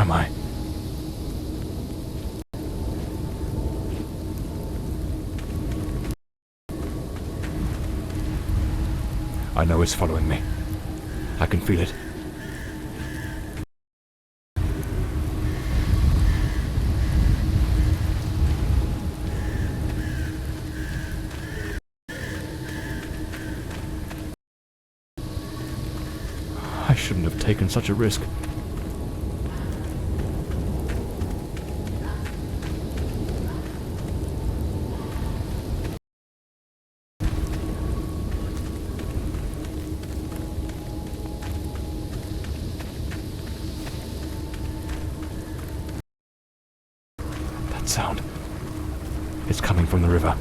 am I? I know it's following me. I can feel it. I shouldn't have taken such a risk. That sound. It's coming from the river.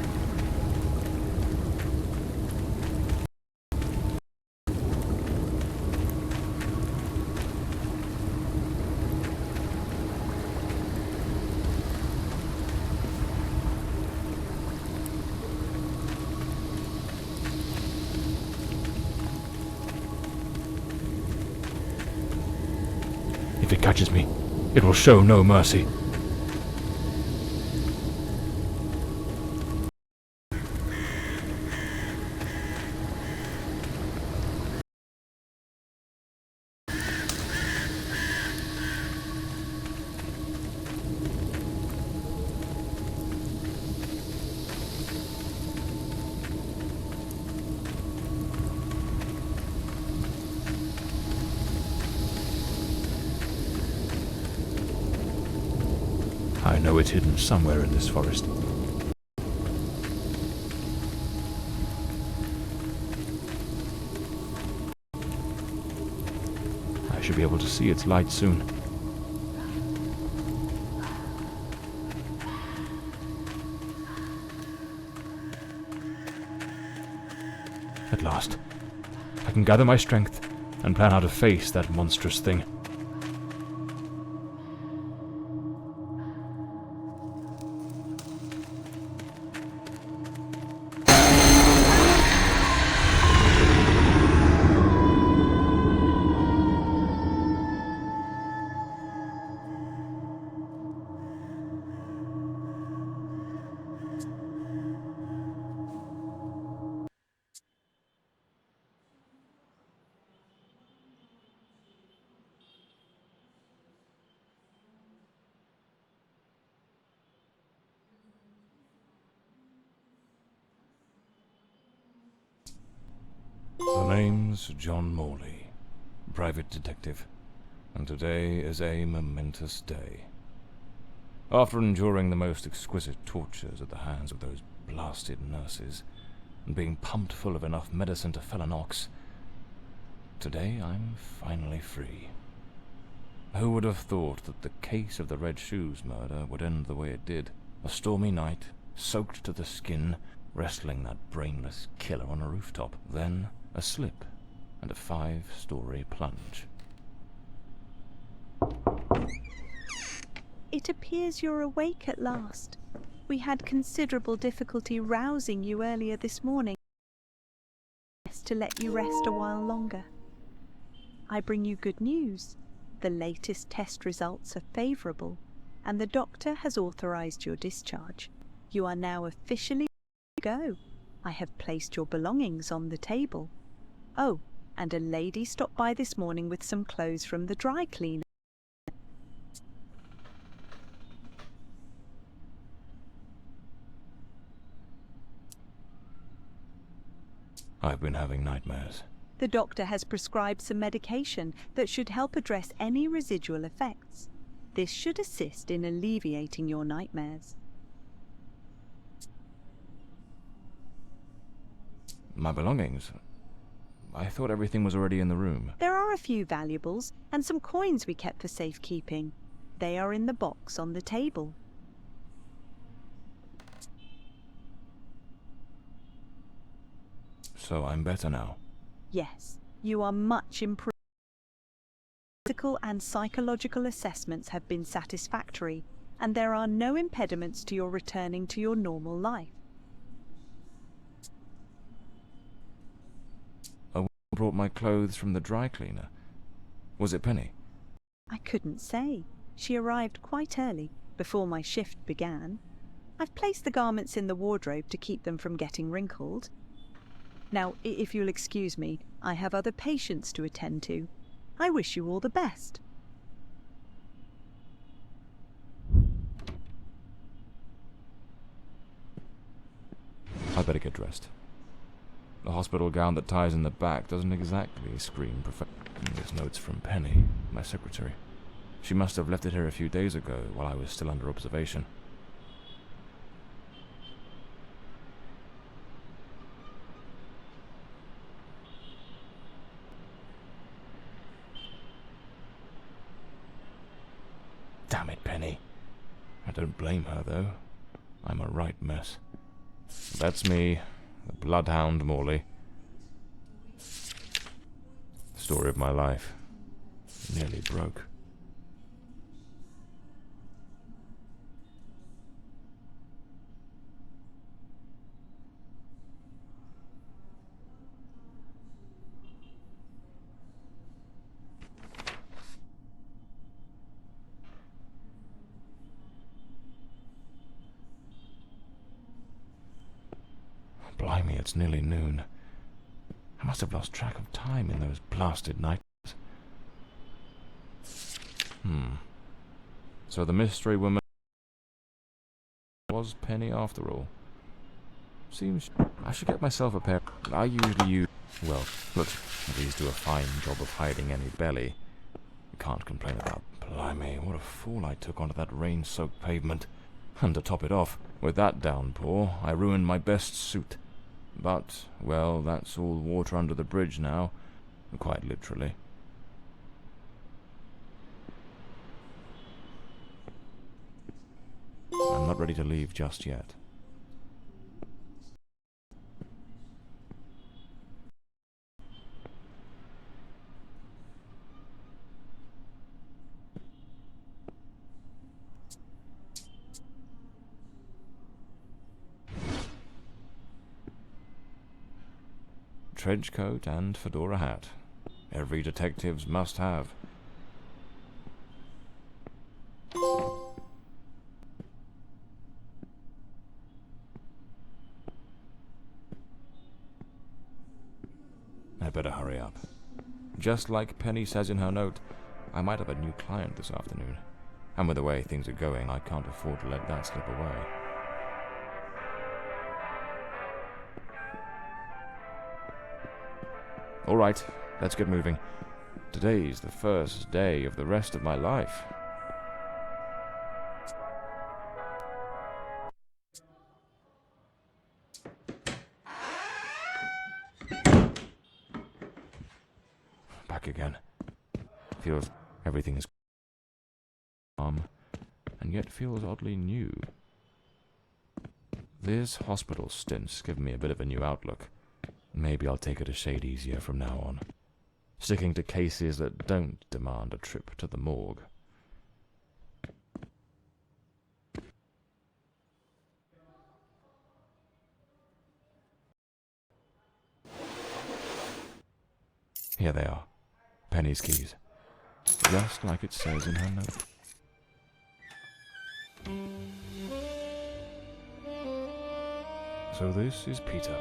If it catches me, it will show no mercy. I know it's hidden somewhere in this forest. I should be able to see its light soon. At last, I can gather my strength and plan how to face that monstrous thing. The name's John Morley, private detective, and today is a momentous day. After enduring the most exquisite tortures at the hands of those blasted nurses, and being pumped full of enough medicine to fell an ox, today I'm finally free. Who would have thought that the case of the Red Shoes murder would end the way it did? A stormy night, soaked to the skin, wrestling that brainless killer on a rooftop. Then a slip and a 5-story plunge. It appears you're awake at last. We had considerable difficulty rousing you earlier this morning to let you rest a while longer. I bring you good news. The latest test results are favourable, and the doctor has authorised your discharge. You are now officially go. I have placed your belongings on the table. Oh, and a lady stopped by this morning with some clothes from the dry cleaner. I've been having nightmares. The doctor has prescribed some medication that should help address any residual effects. This should assist in alleviating your nightmares. My belongings? I thought everything was already in the room. There are a few valuables and some coins we kept for safekeeping. They are in the box on the table. So I'm better now? Yes, you are much improved. Physical and psychological assessments have been satisfactory, and there are no impediments to your returning to your normal life. A woman brought my clothes from the dry cleaner. Was it Penny? I couldn't say. She arrived quite early, before my shift began. I've placed the garments in the wardrobe to keep them from getting wrinkled. Now, if you'll excuse me, I have other patients to attend to. I wish you all the best. I'd better get dressed. The hospital gown that ties in the back doesn't exactly scream perfection. This note's from Penny, my secretary. She must have left it here a few days ago while I was still under observation. Damn it, Penny. I don't blame her, though. I'm a right mess. That's me, the bloodhound Morley. Story of my life. Nearly broke. Blimey, it's nearly noon. I must have lost track of time in those blasted nights. So the mystery woman was Penny after all. Seems I should get myself a pair. I usually use... Well, look, these do a fine job of hiding any belly. Can't complain about... Blimey, what a fool I took onto that rain-soaked pavement. And to top it off, with that downpour, I ruined my best suit. But, well, that's all water under the bridge now, quite literally. I'm not ready to leave just yet. Trench coat and fedora hat. Every detective's must have. I better hurry up. Just like Penny says in her note, I might have a new client this afternoon. And with the way things are going, I can't afford to let that slip away. All right, let's get moving. Today's the first day of the rest of my life. Back again. Feels everything is calm, and yet feels oddly new. This hospital stint's given me a bit of a new outlook. Maybe I'll take it a shade easier from now on, sticking to cases that don't demand a trip to the morgue. Here they are, Penny's keys, just like it says in her note. So this is Peter.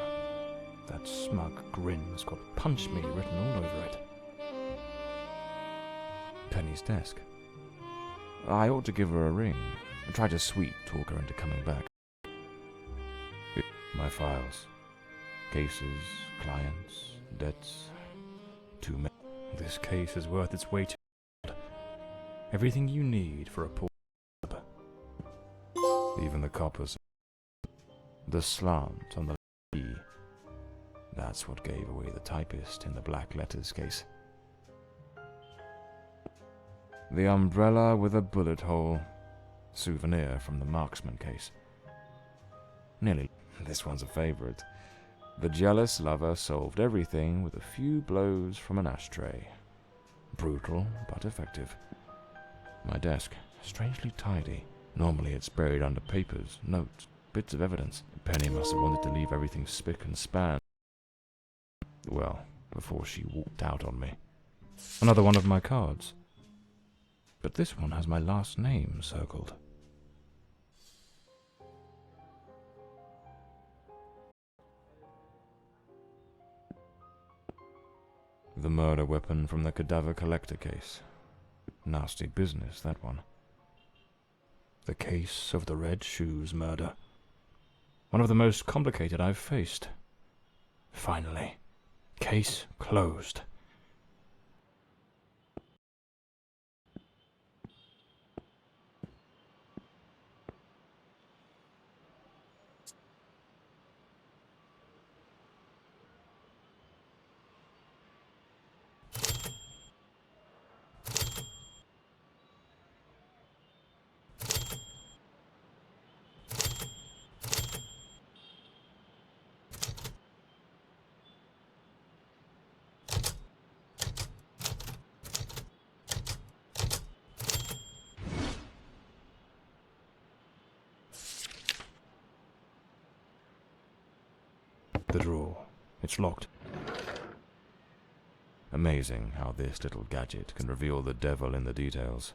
That smug grin's got "Punch Me" written all over it. Penny's desk. I ought to give her a ring and try to sweet-talk her into coming back. My files. Cases, clients, debts. Too many. This case is worth its weight in gold. Everything you need for a poor job. Even the coppers. The slant on the E. That's what gave away the typist in the black letters case. The umbrella with a bullet hole. Souvenir from the marksman case. Nearly. This one's a favorite. The jealous lover solved everything with a few blows from an ashtray. Brutal, but effective. My desk, strangely tidy. Normally it's buried under papers, notes, bits of evidence. Penny must have wanted to leave everything spick and span. Well, before she walked out on me. Another one of my cards. But this one has my last name circled. The murder weapon from the cadaver collector case. Nasty business, that one. The case of the Red Shoes murder. One of the most complicated I've faced. Finally. Case closed. The drawer. It's locked. Amazing how this little gadget can reveal the devil in the details.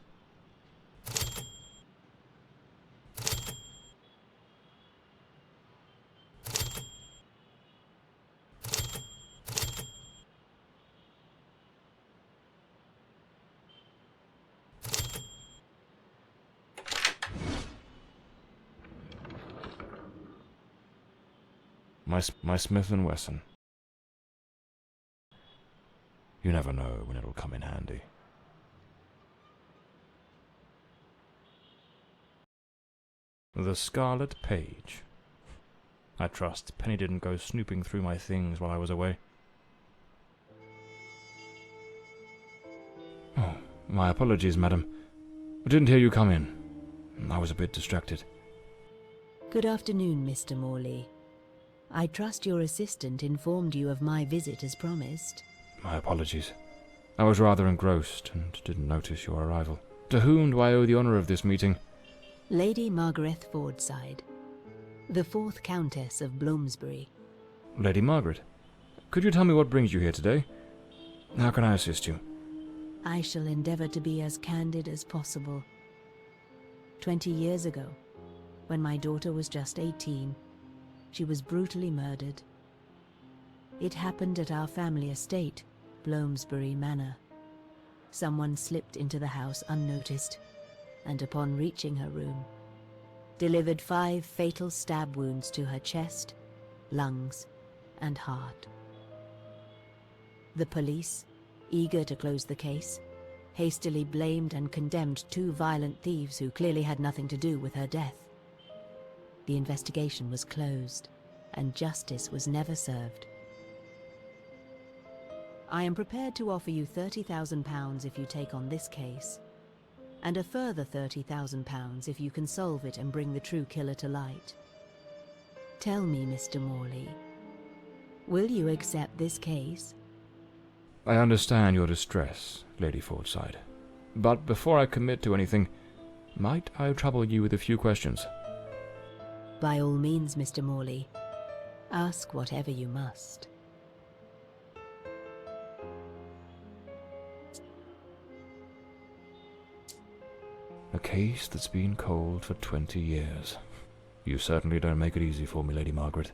My Smith & Wesson. You never know when it'll come in handy. The Scarlet Page. I trust Penny didn't go snooping through my things while I was away. Oh, my apologies, madam. I didn't hear you come in. I was a bit distracted. Good afternoon, Mr. Morley. I trust your assistant informed you of my visit as promised. My apologies. I was rather engrossed and didn't notice your arrival. To whom do I owe the honour of this meeting? Lady Margaret Fordside, the 4th Countess of Bloomsbury. Lady Margaret, could you tell me what brings you here today? How can I assist you? I shall endeavour to be as candid as possible. 20 years ago, when my daughter was just 18, she was brutally murdered. It happened at our family estate, Bloomsbury Manor. Someone slipped into the house unnoticed, and upon reaching her room, delivered 5 fatal stab wounds to her chest, lungs, and heart. The police, eager to close the case, hastily blamed and condemned 2 violent thieves who clearly had nothing to do with her death. The investigation was closed, and justice was never served. I am prepared to offer you £30,000 if you take on this case, and a further £30,000 if you can solve it and bring the true killer to light. Tell me, Mr. Morley, will you accept this case? I understand your distress, Lady Fordside. But before I commit to anything, might I trouble you with a few questions? By all means, Mr. Morley. Ask whatever you must. A case that's been cold for 20 years. You certainly don't make it easy for me, Lady Margaret.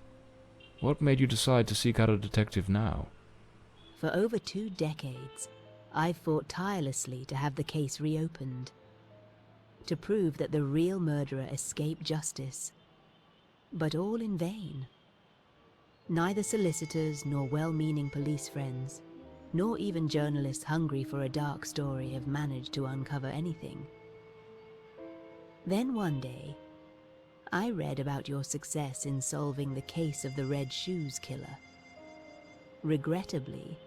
What made you decide to seek out a detective now? For over 2 decades, I've fought tirelessly to have the case reopened, to prove that the real murderer escaped justice. But all in vain. Neither solicitors nor well-meaning police friends, nor even journalists hungry for a dark story have managed to uncover anything. Then one day, I read about your success in solving the case of the Red Shoes killer. Regrettably,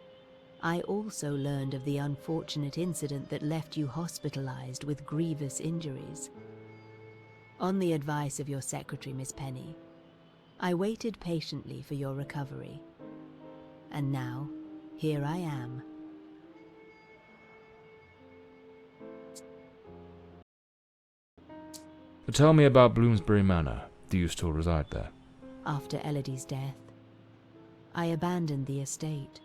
I also learned of the unfortunate incident that left you hospitalized with grievous injuries. On the advice of your secretary, Miss Penny, I waited patiently for your recovery. And now, here I am. Tell me about Bloomsbury Manor. Do you still reside there? After Elodie's death, I abandoned the estate.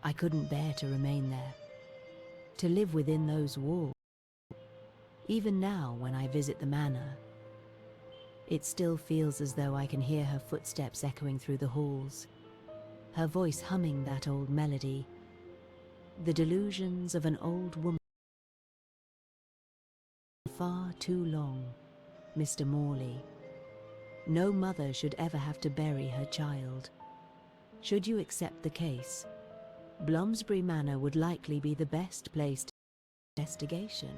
I couldn't bear to remain there. to live within those walls. Even now, when I visit the manor, it still feels as though I can hear her footsteps echoing through the halls, her voice humming that old melody. The delusions of an old woman. Far too long, Mr. Morley. No mother should ever have to bury her child. Should you accept the case, Bloomsbury Manor would likely be the best place to investigation.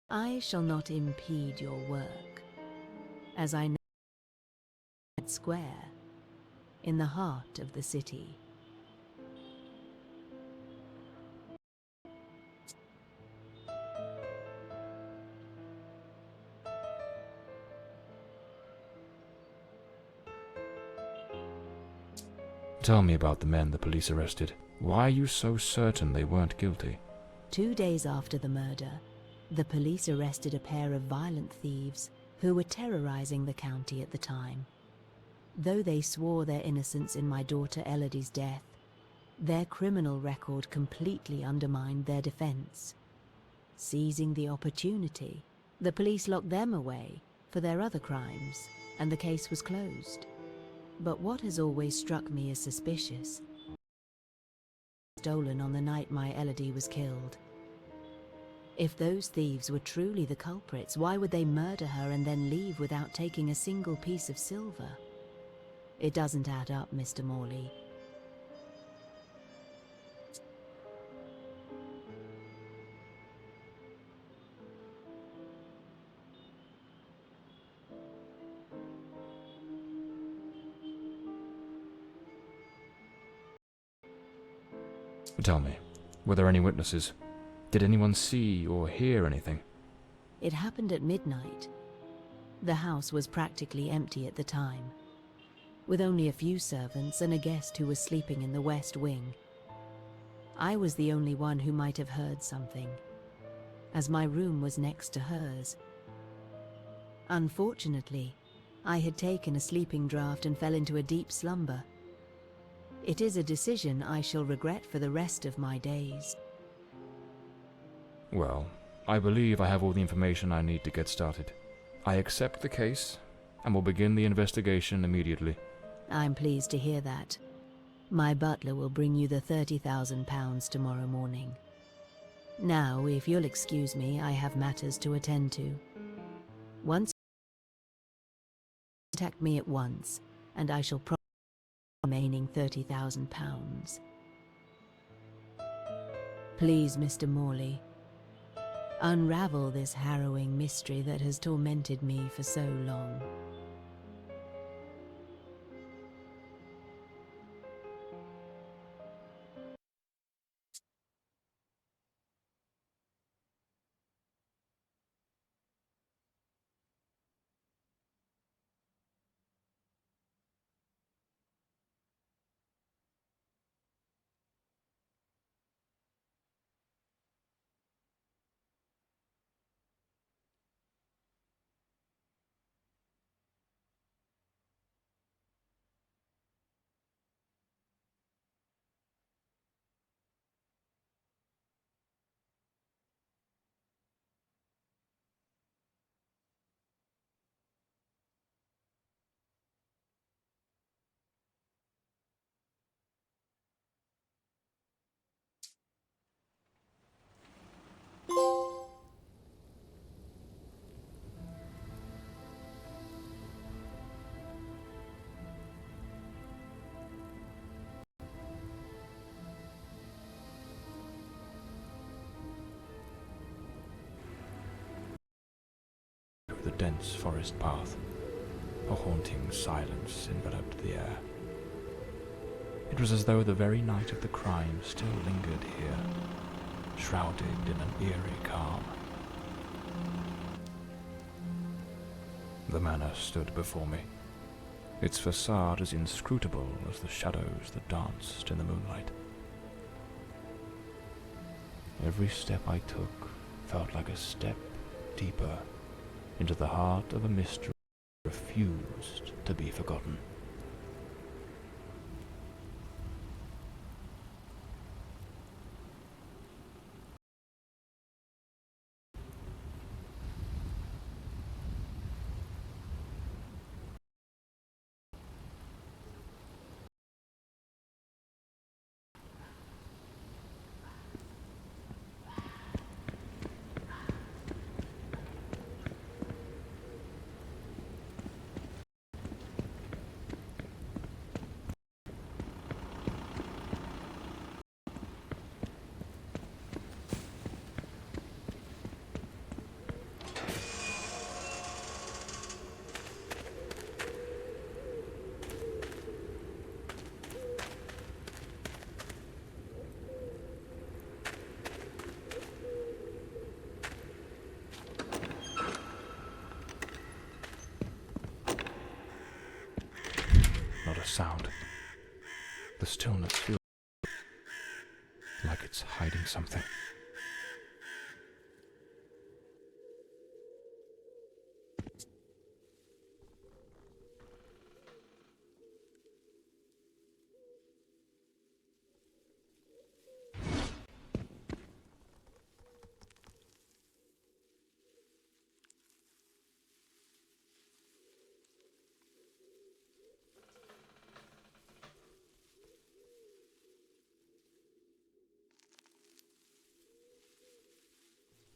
I shall not impede your work, as I know at Square, in the heart of the city. Tell me about the men the police arrested. Why are you so certain they weren't guilty? 2 days after the murder, the police arrested a pair of violent thieves who were terrorizing the county at the time. Though they swore their innocence in my daughter Elodie's death, their criminal record completely undermined their defense. Seizing the opportunity, the police locked them away for their other crimes, and the case was closed. But what has always struck me as suspicious, stolen on the night my Elodie was killed. If those thieves were truly the culprits, why would they murder her and then leave without taking a single piece of silver? It doesn't add up, Mr. Morley. Tell me, were there any witnesses? Did anyone see or hear anything? It happened at midnight. The house was practically empty at the time, with only a few servants and a guest who was sleeping in the west wing. I was the only one who might have heard something, as my room was next to hers. Unfortunately, I had taken a sleeping draught and fell into a deep slumber. It is a decision I shall regret for the rest of my days. Well, I believe I have all the information I need to get started. I accept the case and will begin the investigation immediately. I'm pleased to hear that. My butler will bring you the £30,000 tomorrow morning. Now, if you'll excuse me, I have matters to attend to. Once contact me at once, and I shall promise the remaining £30,000. Please, Mr. Morley, unravel this harrowing mystery that has tormented me for so long. The dense forest path. A haunting silence enveloped the air. It was as though the very night of the crime still lingered here, shrouded in an eerie calm. The manor stood before me, its facade as inscrutable as the shadows that danced in the moonlight. Every step I took felt like a step deeper into the heart of a mystery that refused to be forgotten. stillness feels like it's hiding something.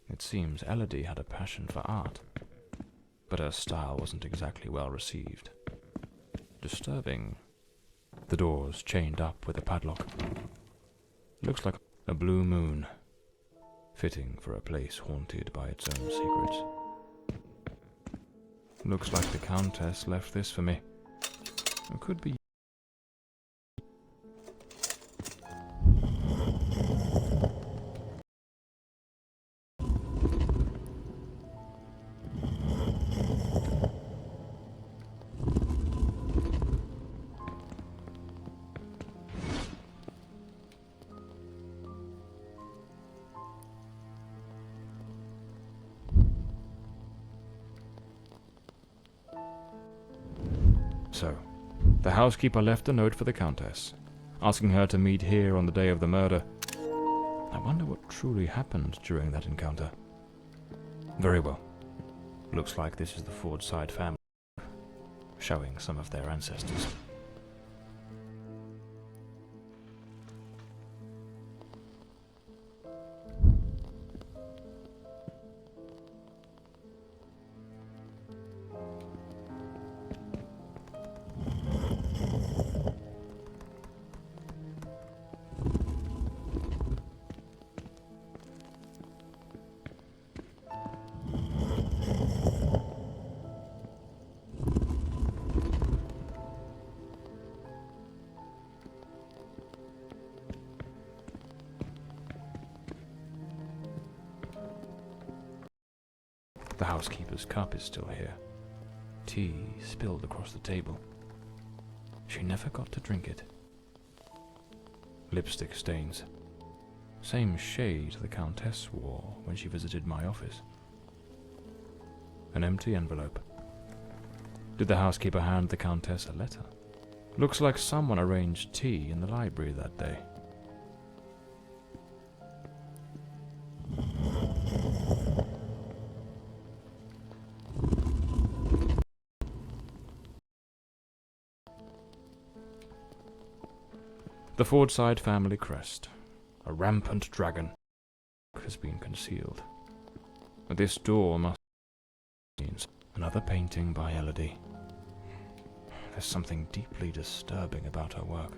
It seems Elodie had a passion for art, but her style wasn't exactly well received. Disturbing. The door's chained up with a padlock. Looks like a blue moon, fitting for a place haunted by its own secrets. Looks like the Countess left this for me. It could be. So, the housekeeper left a note for the Countess, asking her to meet here on the day of the murder. I wonder what truly happened during that encounter. Very well. Looks like this is the Fordside family, showing some of their ancestors. The housekeeper's cup is still here. Tea spilled across the table. She never got to drink it. Lipstick stains. Same shade the Countess wore when she visited my office. An empty envelope. Did the housekeeper hand the Countess a letter? Looks like someone arranged tea in the library that day. The Fordside family crest, a rampant dragon, has been concealed. This door must mean another painting by Elodie. There's something deeply disturbing about her work.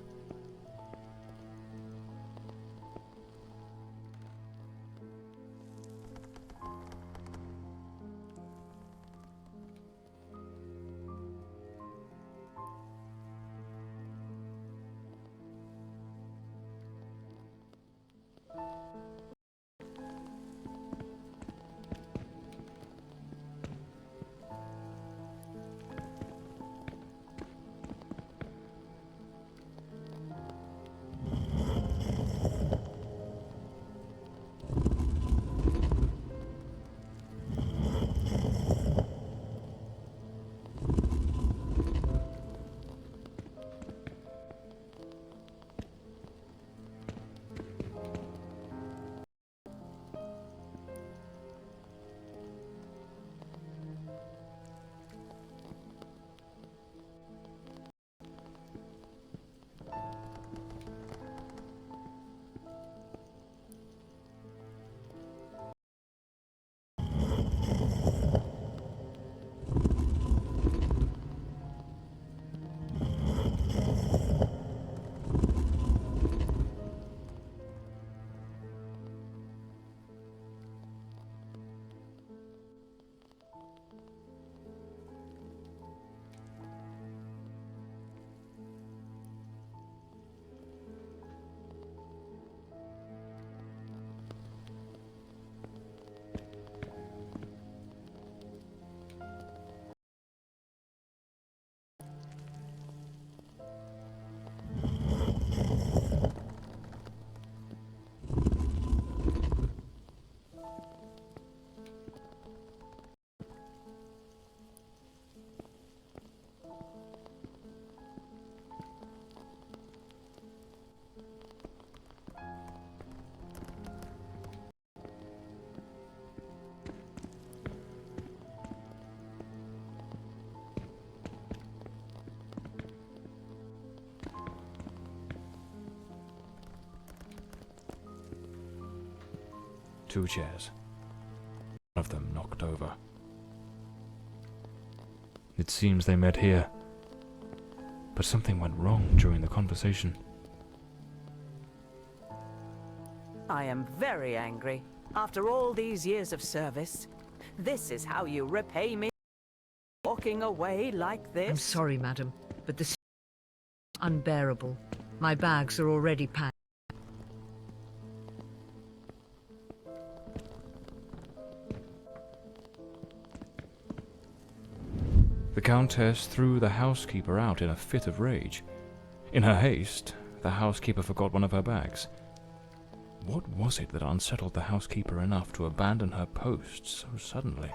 Two chairs. One of them knocked over. It seems they met here. But something went wrong during the conversation. I am very angry. After all these years of service, this is how you repay me? Walking away like this? I'm sorry, madam, but this is unbearable. My bags are already packed. The Countess threw the housekeeper out in a fit of rage. In her haste, the housekeeper forgot one of her bags. What was it that unsettled the housekeeper enough to abandon her post so suddenly?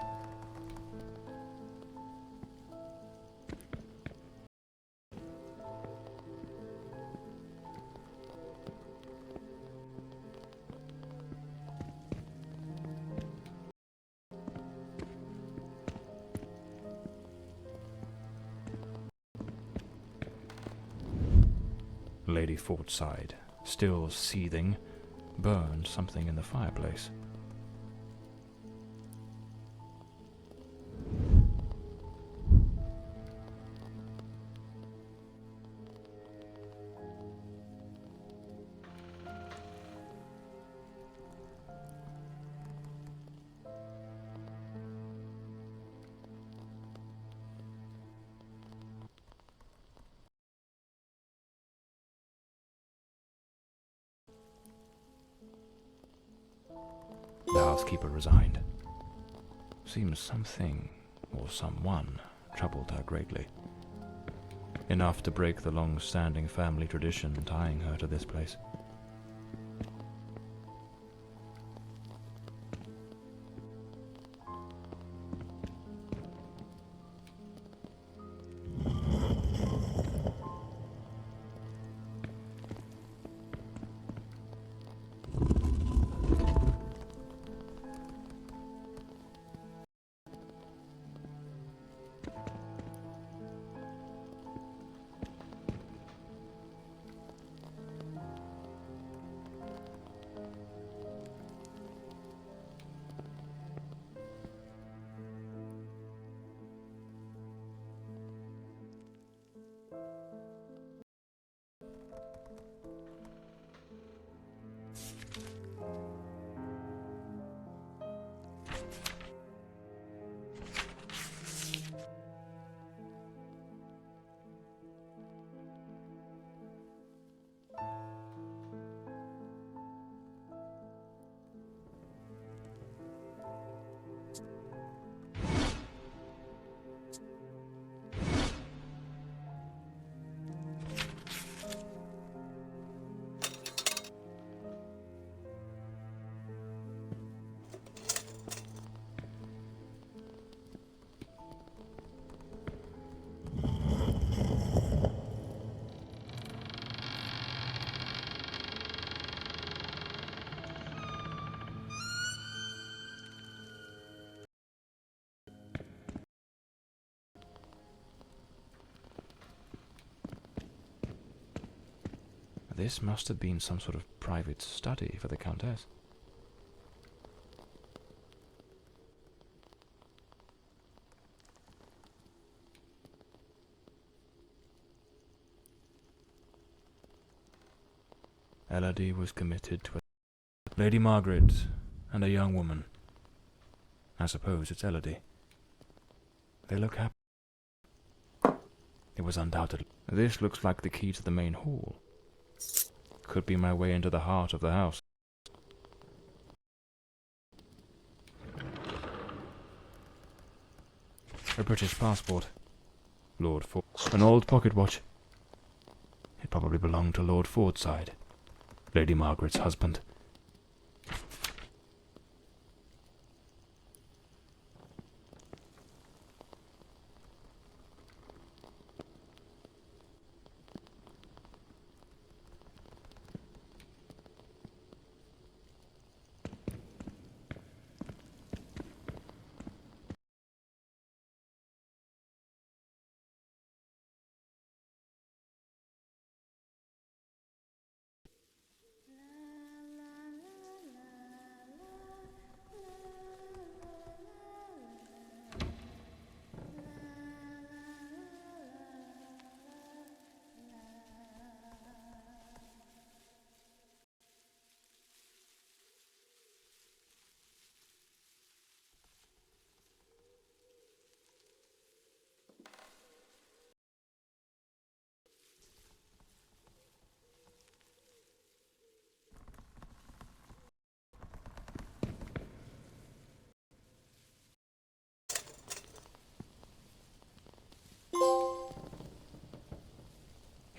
Lady Fortside, still seething, burned something in the fireplace. The housekeeper resigned. Seems something, or someone, troubled her greatly. Enough to break the long-standing family tradition tying her to this place. This must have been some sort of private study for the Countess. Elodie was committed to a Lady Margaret and a young woman. I suppose it's Elodie. They look happy. It was undoubtedly. This looks like the key to the main hall. Could be my way into the heart of the house. A British passport. Lord Ford. An old pocket watch. It probably belonged to Lord Fordside, Lady Margaret's husband.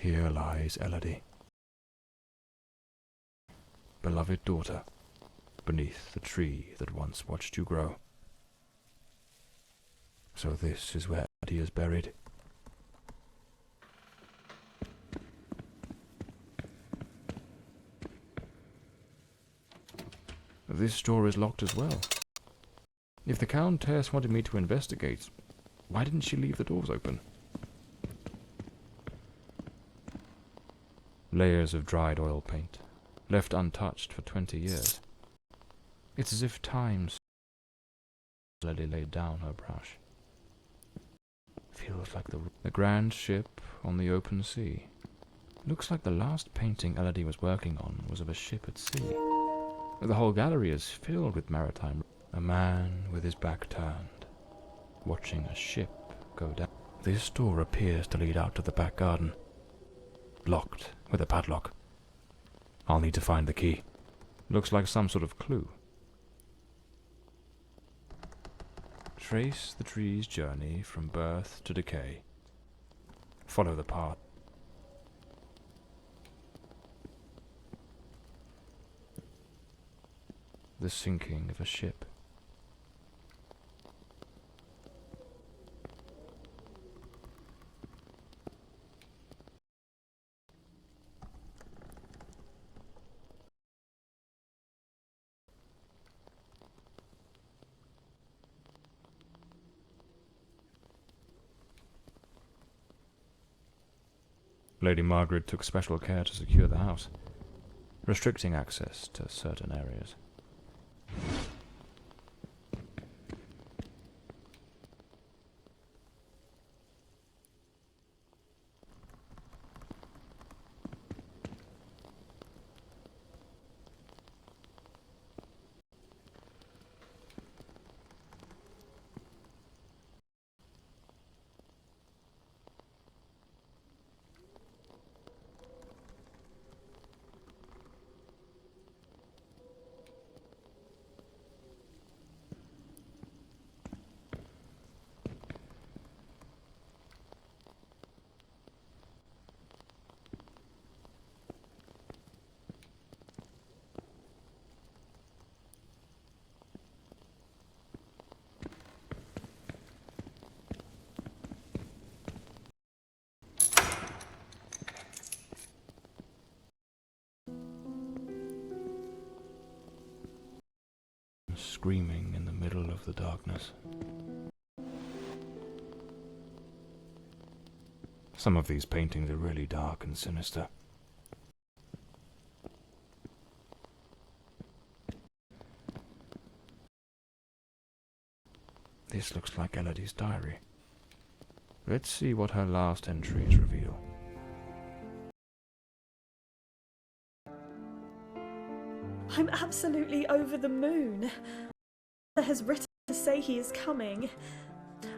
Here lies Elodie, beloved daughter, beneath the tree that once watched you grow. So this is where Elodie is buried. This door is locked as well. If the Countess wanted me to investigate, why didn't she leave the doors open? Layers of dried oil paint, left untouched for 20 years. It's as if time slowly laid down her brush. Feels like the grand ship on the open sea. Looks like the last painting Elodie was working on was of a ship at sea. The whole gallery is filled with maritime. A man with his back turned, watching a ship go down. This door appears to lead out to the back garden. Locked with a padlock. I'll need to find the key. Looks like some sort of clue. Trace the tree's journey from birth to decay. Follow the path. The sinking of a ship. Lady Margaret took special care to secure the house, restricting access to certain areas. Screaming in the middle of the darkness. Some of these paintings are really dark and sinister. This looks like Elodie's diary. Let's see what her last entries reveal. I'm absolutely over the moon. He has written to say he is coming.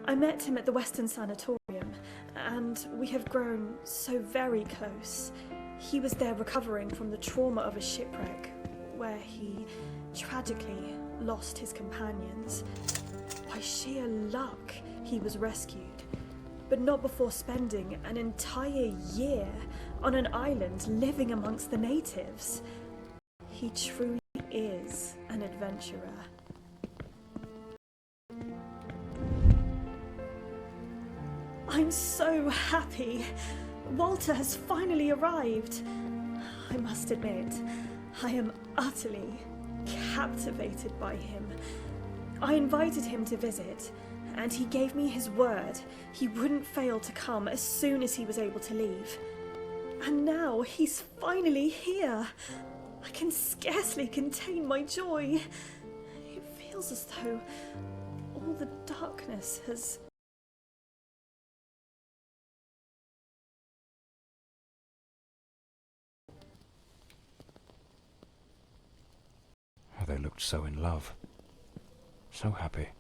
I met him at the Western Sanatorium, and we have grown so very close. He was there recovering from the trauma of a shipwreck, where he tragically lost his companions. By sheer luck, he was rescued, but not before spending an entire year on an island living amongst the natives. He truly is an adventurer. I'm so happy. Walter has finally arrived. I must admit, I am utterly captivated by him. I invited him to visit, and he gave me his word he wouldn't fail to come as soon as he was able to leave. And now he's finally here. I can scarcely contain my joy. It feels as though all the darkness has... Oh, they looked so in love. So happy.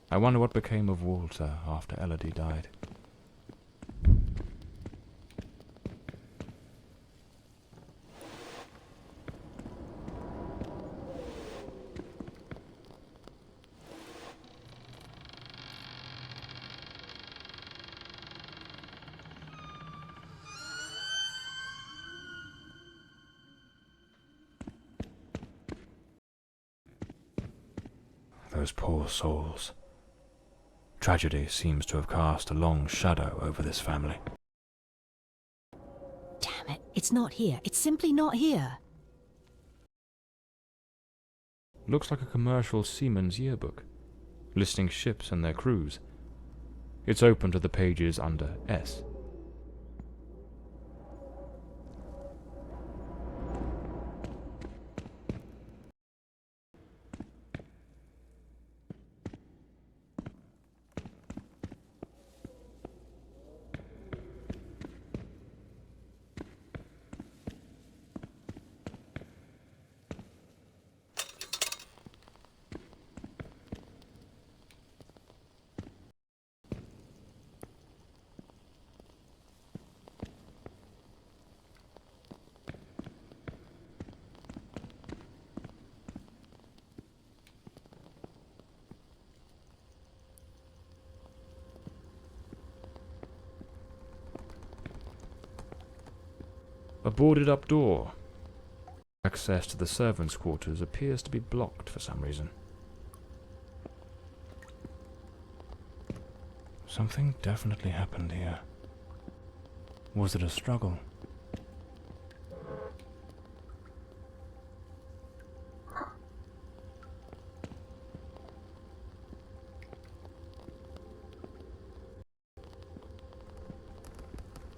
I wonder what became of Walter after Elodie died. Those poor souls. Tragedy seems to have cast a long shadow over this family. Damn it, it's not here. It's simply not here. Looks like a commercial seaman's yearbook, listing ships and their crews. It's open to the pages under S. A boarded-up door. Access to the servants' quarters appears to be blocked for some reason. Something definitely happened here. Was it a struggle?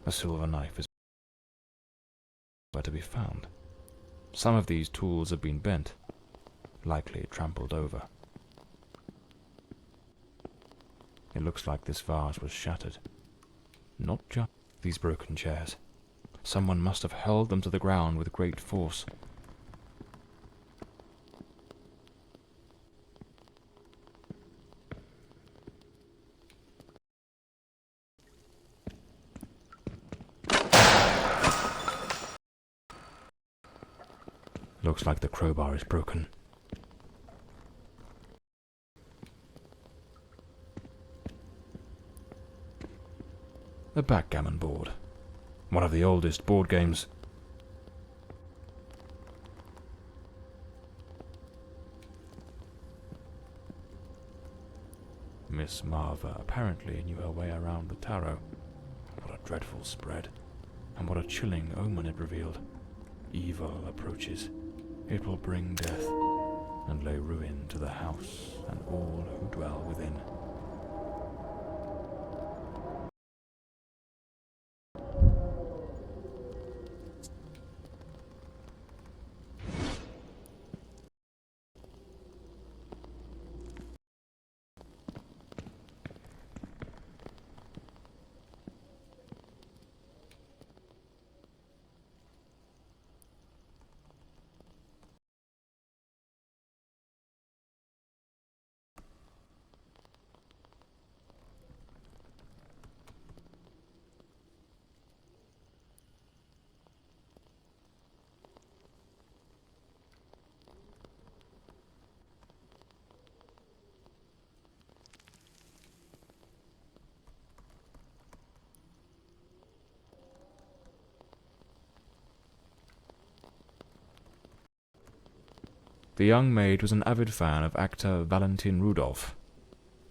A silver knife is where to be found. Some of these tools have been bent, likely trampled over. It looks like this vase was shattered. Not just these broken chairs. Someone must have hurled them to the ground with great force. Looks like the crowbar is broken. A backgammon board. One of the oldest board games. Miss Marver apparently knew her way around the tarot. What a dreadful spread, and what a chilling omen it revealed. Evil approaches. It will bring death, and lay ruin to the house and all who dwell within. The young maid was an avid fan of actor Valentin Rudolph.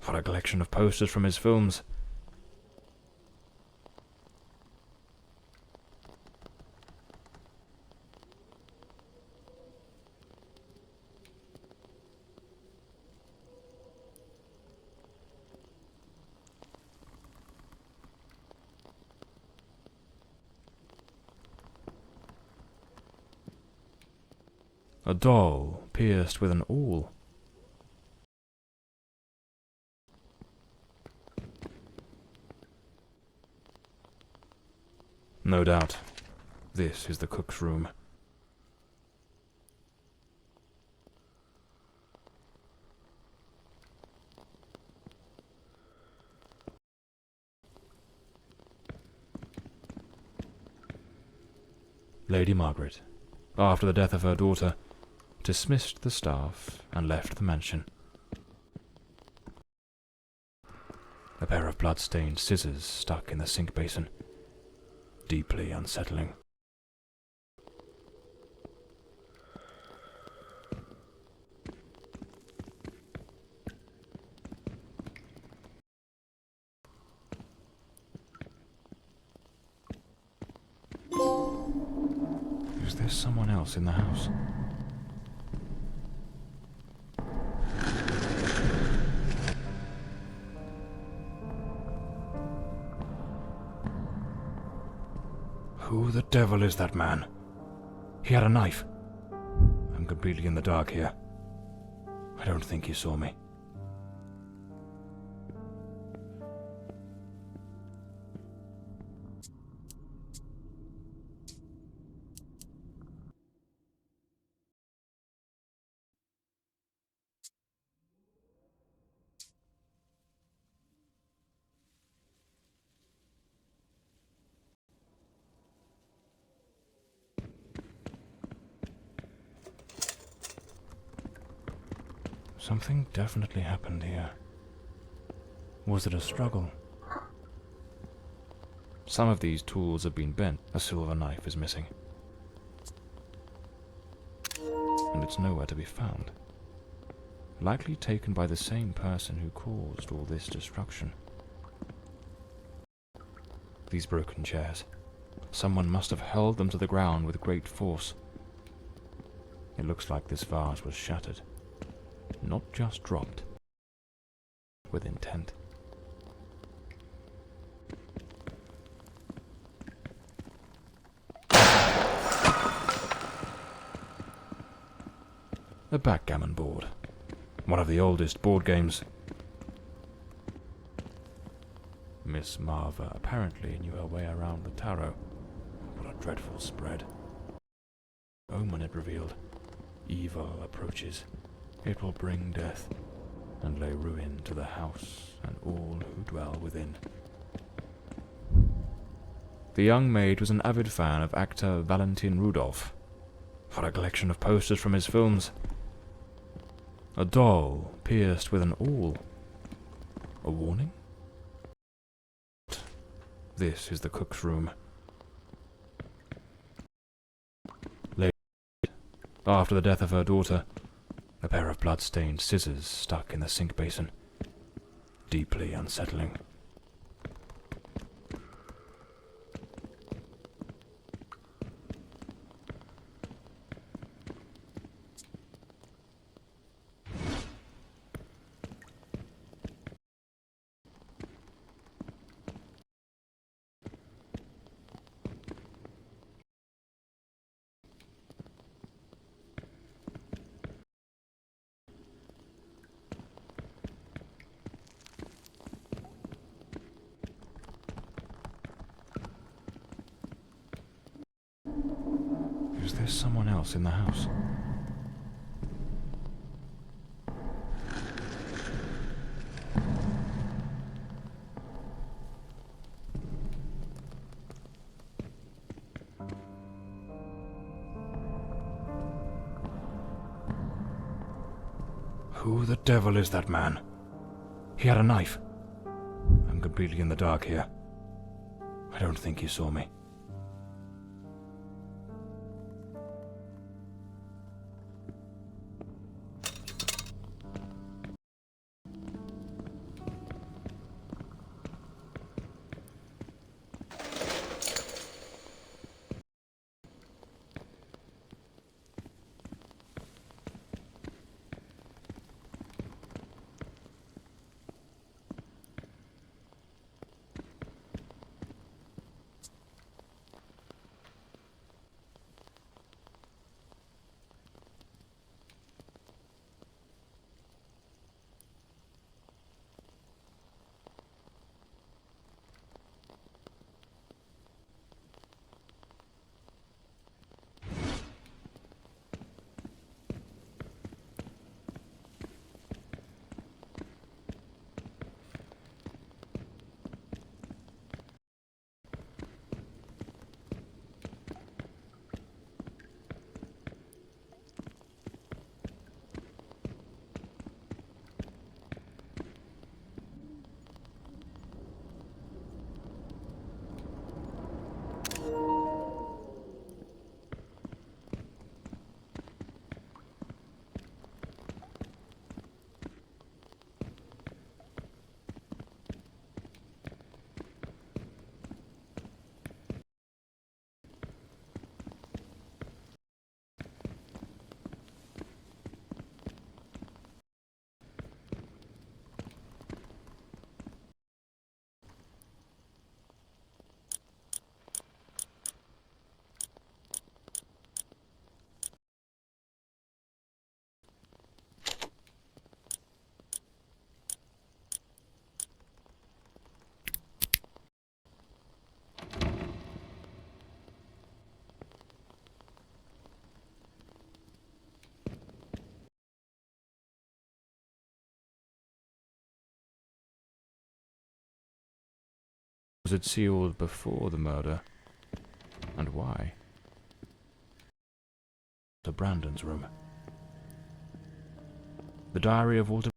What a collection of posters from his films. A doll pierced with an awl. No doubt, this is the cook's room. Lady Margaret, after the death of her daughter, dismissed the staff and left the mansion. A pair of blood-stained scissors stuck in the sink basin. Deeply unsettling. there someone else in the house? Who the devil is that man? He had a knife. I'm completely in the dark here. I don't think he saw me. Something definitely happened here. Was it a struggle? Some of these tools have been bent. A silver knife is missing. And it's nowhere to be found. Likely taken by the same person who caused all this destruction. These broken chairs. Someone must have held them to the ground with great force. It looks like this vase was shattered. Not just dropped. With intent. A backgammon board. One of the oldest board games. Miss Marva apparently knew her way around the tarot. What a dreadful spread. Omen it revealed. Evil approaches. It will bring death, and lay ruin to the house and all who dwell within. The young maid was an avid fan of actor Valentin Rudolph. What a collection of posters from his films. A doll pierced with an awl. A warning? This is the cook's room. Late after the death of her daughter, a pair of blood-stained scissors stuck in the sink basin. Deeply unsettling. Is there someone else in the house? Who the devil is that man? He had a knife. I'm completely in the dark here. I don't think he saw me. Was it sealed before the murder? And why? To Brandon's room. The diary of Walter.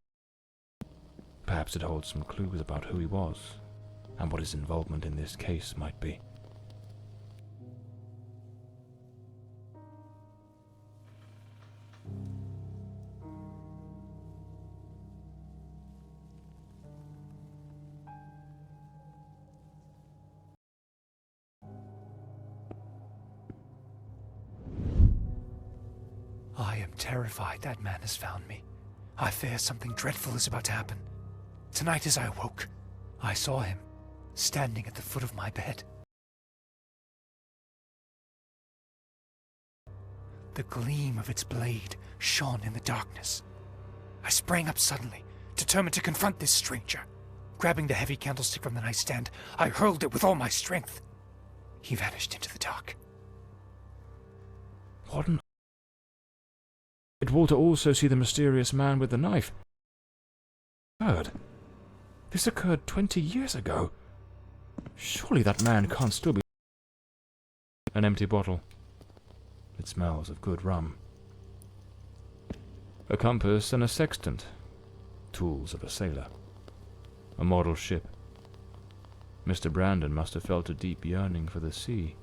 Perhaps it holds some clues about who he was, and what his involvement in this case might be. I am terrified that man has found me. I fear something dreadful is about to happen. Tonight as I awoke, I saw him, standing at the foot of my bed. The gleam of its blade shone in the darkness. I sprang up suddenly, determined to confront this stranger. Grabbing the heavy candlestick from the nightstand, I hurled it with all my strength. He vanished into the dark. What an... Did Walter also see the mysterious man with the knife? This occurred 20 years ago. Surely that man can't still be... An empty bottle. It smells of good rum. A compass and a sextant. Tools of a sailor. A model ship. Mr. Brandon must have felt a deep yearning for the sea.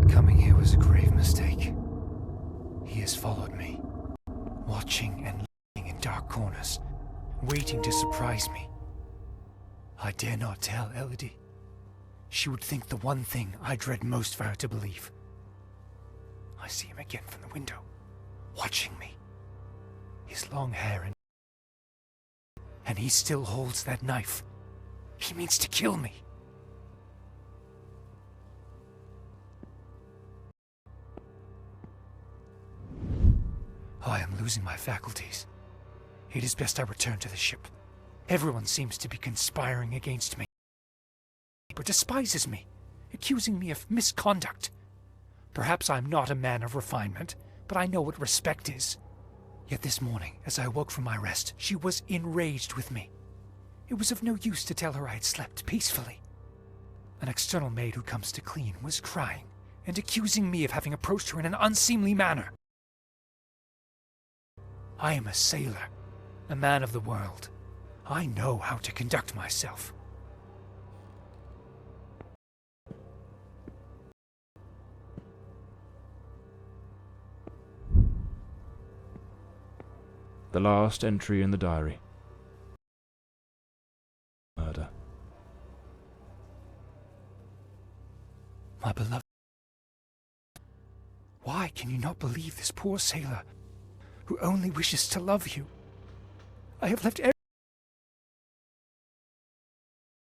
Coming here was a grave mistake. He has followed me, watching and lurking in dark corners, waiting to surprise me. I dare not tell Elodie. She would think the one thing I dread most for her to believe. I see him again from the window, watching me. His long hair and he still holds that knife. He means to kill me. I am losing my faculties. It is best I return to the ship. Everyone seems to be conspiring against me. But despises me, accusing me of misconduct. Perhaps I'm not a man of refinement, but I know what respect is. Yet this morning, as I awoke from my rest, she was enraged with me. It was of no use to tell her I had slept peacefully. An external maid who comes to clean was crying and accusing me of having approached her in an unseemly manner. I am a sailor, a man of the world. I know how to conduct myself. The last entry in the diary. Murder. My beloved, why can you not believe this poor sailor who only wishes to love you? I have left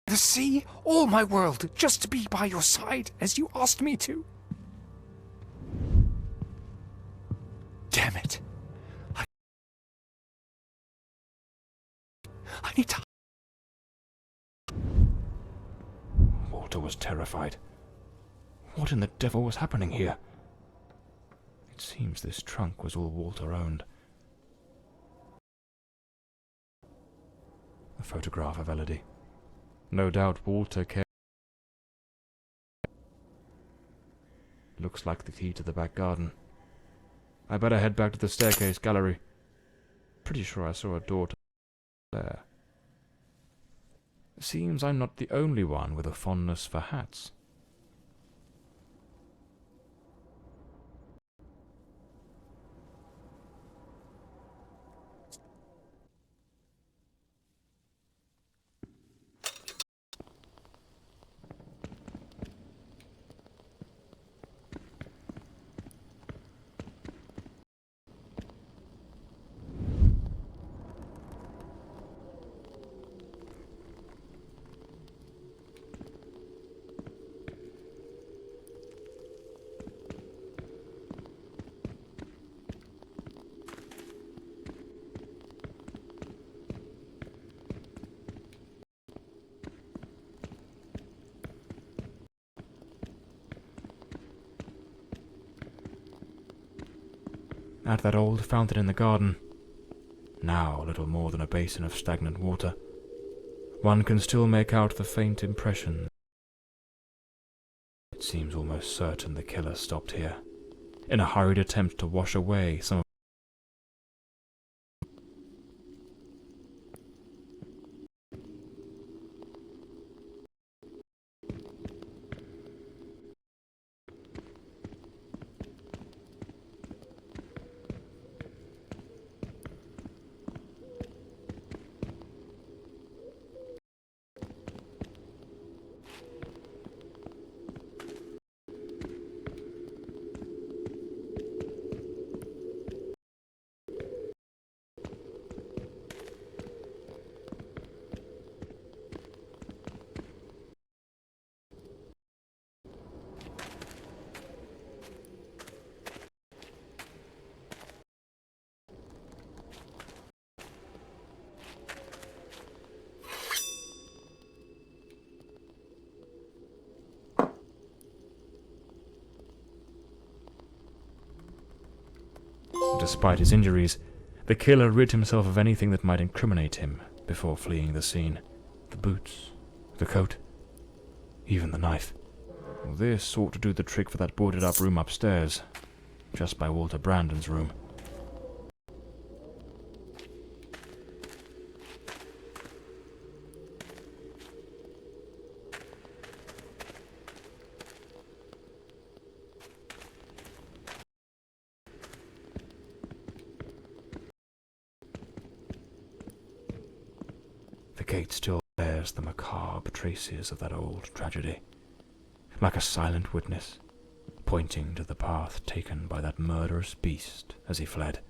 the sea, all my world, just to be by your side as you asked me to. Damn it. I need to... Walter was terrified. What in the devil was happening here? It seems this trunk was all Walter owned. A photograph of Elodie. No doubt Walter cared. Looks like the key to the back garden. I better head back to the staircase gallery. Pretty sure I saw a door there. Seems I'm not the only one with a fondness for hats. at that old fountain in the garden, now little more than a basin of stagnant water, one can still make out the faint impression. It seems almost certain the killer stopped here, in a hurried attempt to wash away some of Despite his injuries, the killer rid himself of anything that might incriminate him before fleeing the scene. The boots, the coat, even the knife. This ought to do the trick for that boarded-up room upstairs, just by Walter Brandon's room. The gate still bears the macabre traces of that old tragedy, like a silent witness, pointing to the path taken by that murderous beast as he fled.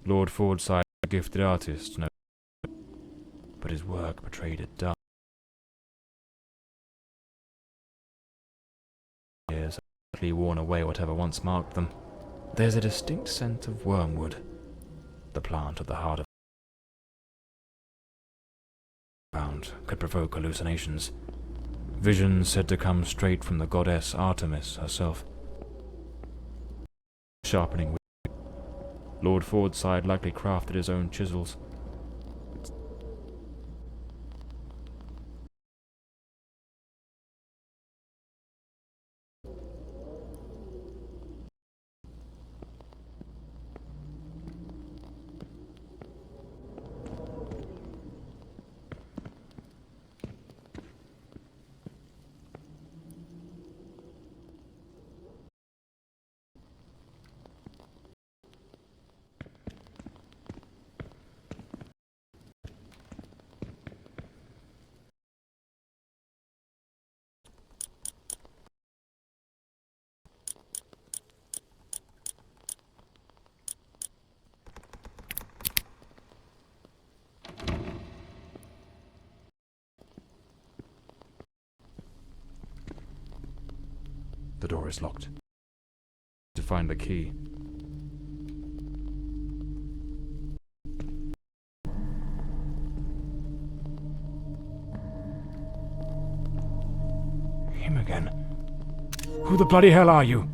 Lord Fordside was a gifted artist, no, but his work betrayed a dark years have worn away whatever once marked them. There's a distinct scent of wormwood, the plant at the heart of found could provoke hallucinations. Visions said to come straight from the goddess Artemis herself. Sharpening. Lord Fordside likely crafted his own chisels. door is locked. To find the key. Him again. Who the bloody hell are you?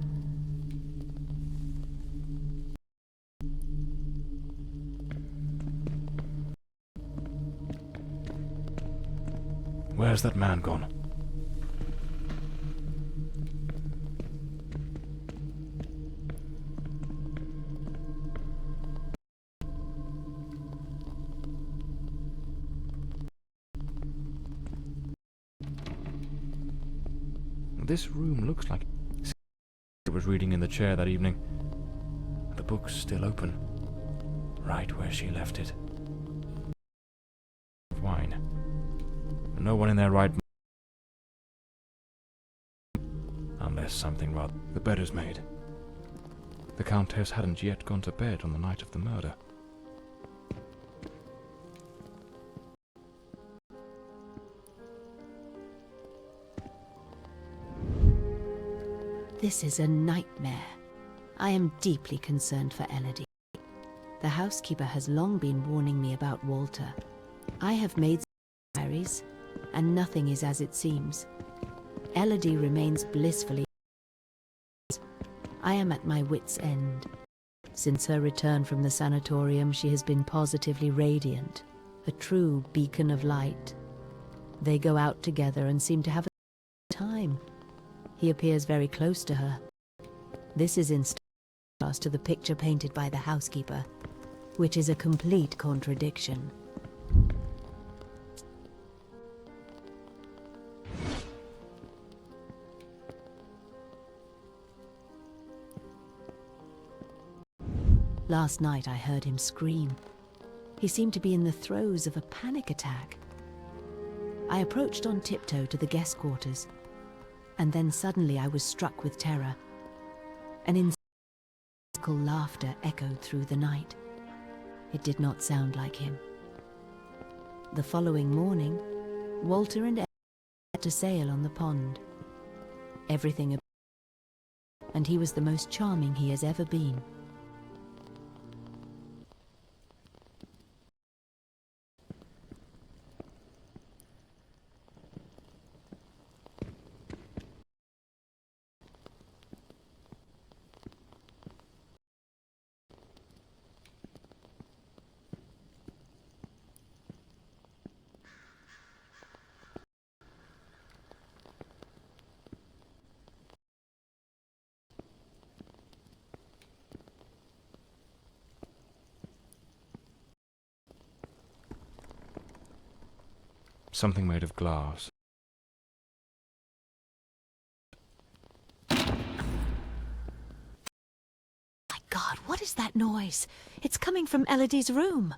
Where's that man gone? This room looks like it was reading in the chair that evening. The book's still open, right where she left it. Wine. No one in their right mind. Unless something rather... The bed is made. The Countess hadn't yet gone to bed on the night of the murder. This is a nightmare. I am deeply concerned for Elodie. The housekeeper has long been warning me about Walter. I have made diaries, and nothing is as it seems. Elodie remains blissfully. I am at my wit's end. Since her return from the sanatorium, she has been positively radiant, a true beacon of light. They go out together and seem to have a time. He appears very close to her. This is in contrast to the picture painted by the housekeeper, which is a complete contradiction. Last night I heard him scream. He seemed to be in the throes of a panic attack. I approached on tiptoe to the guest quarters, and then suddenly I was struck with terror. An hysterical laughter echoed through the night. It did not sound like him. The following morning, Walter and Elodie had to sail on the pond. Everything, and he was the most charming he has ever been. Something made of glass. My God, what is that noise? It's coming from Elodie's room.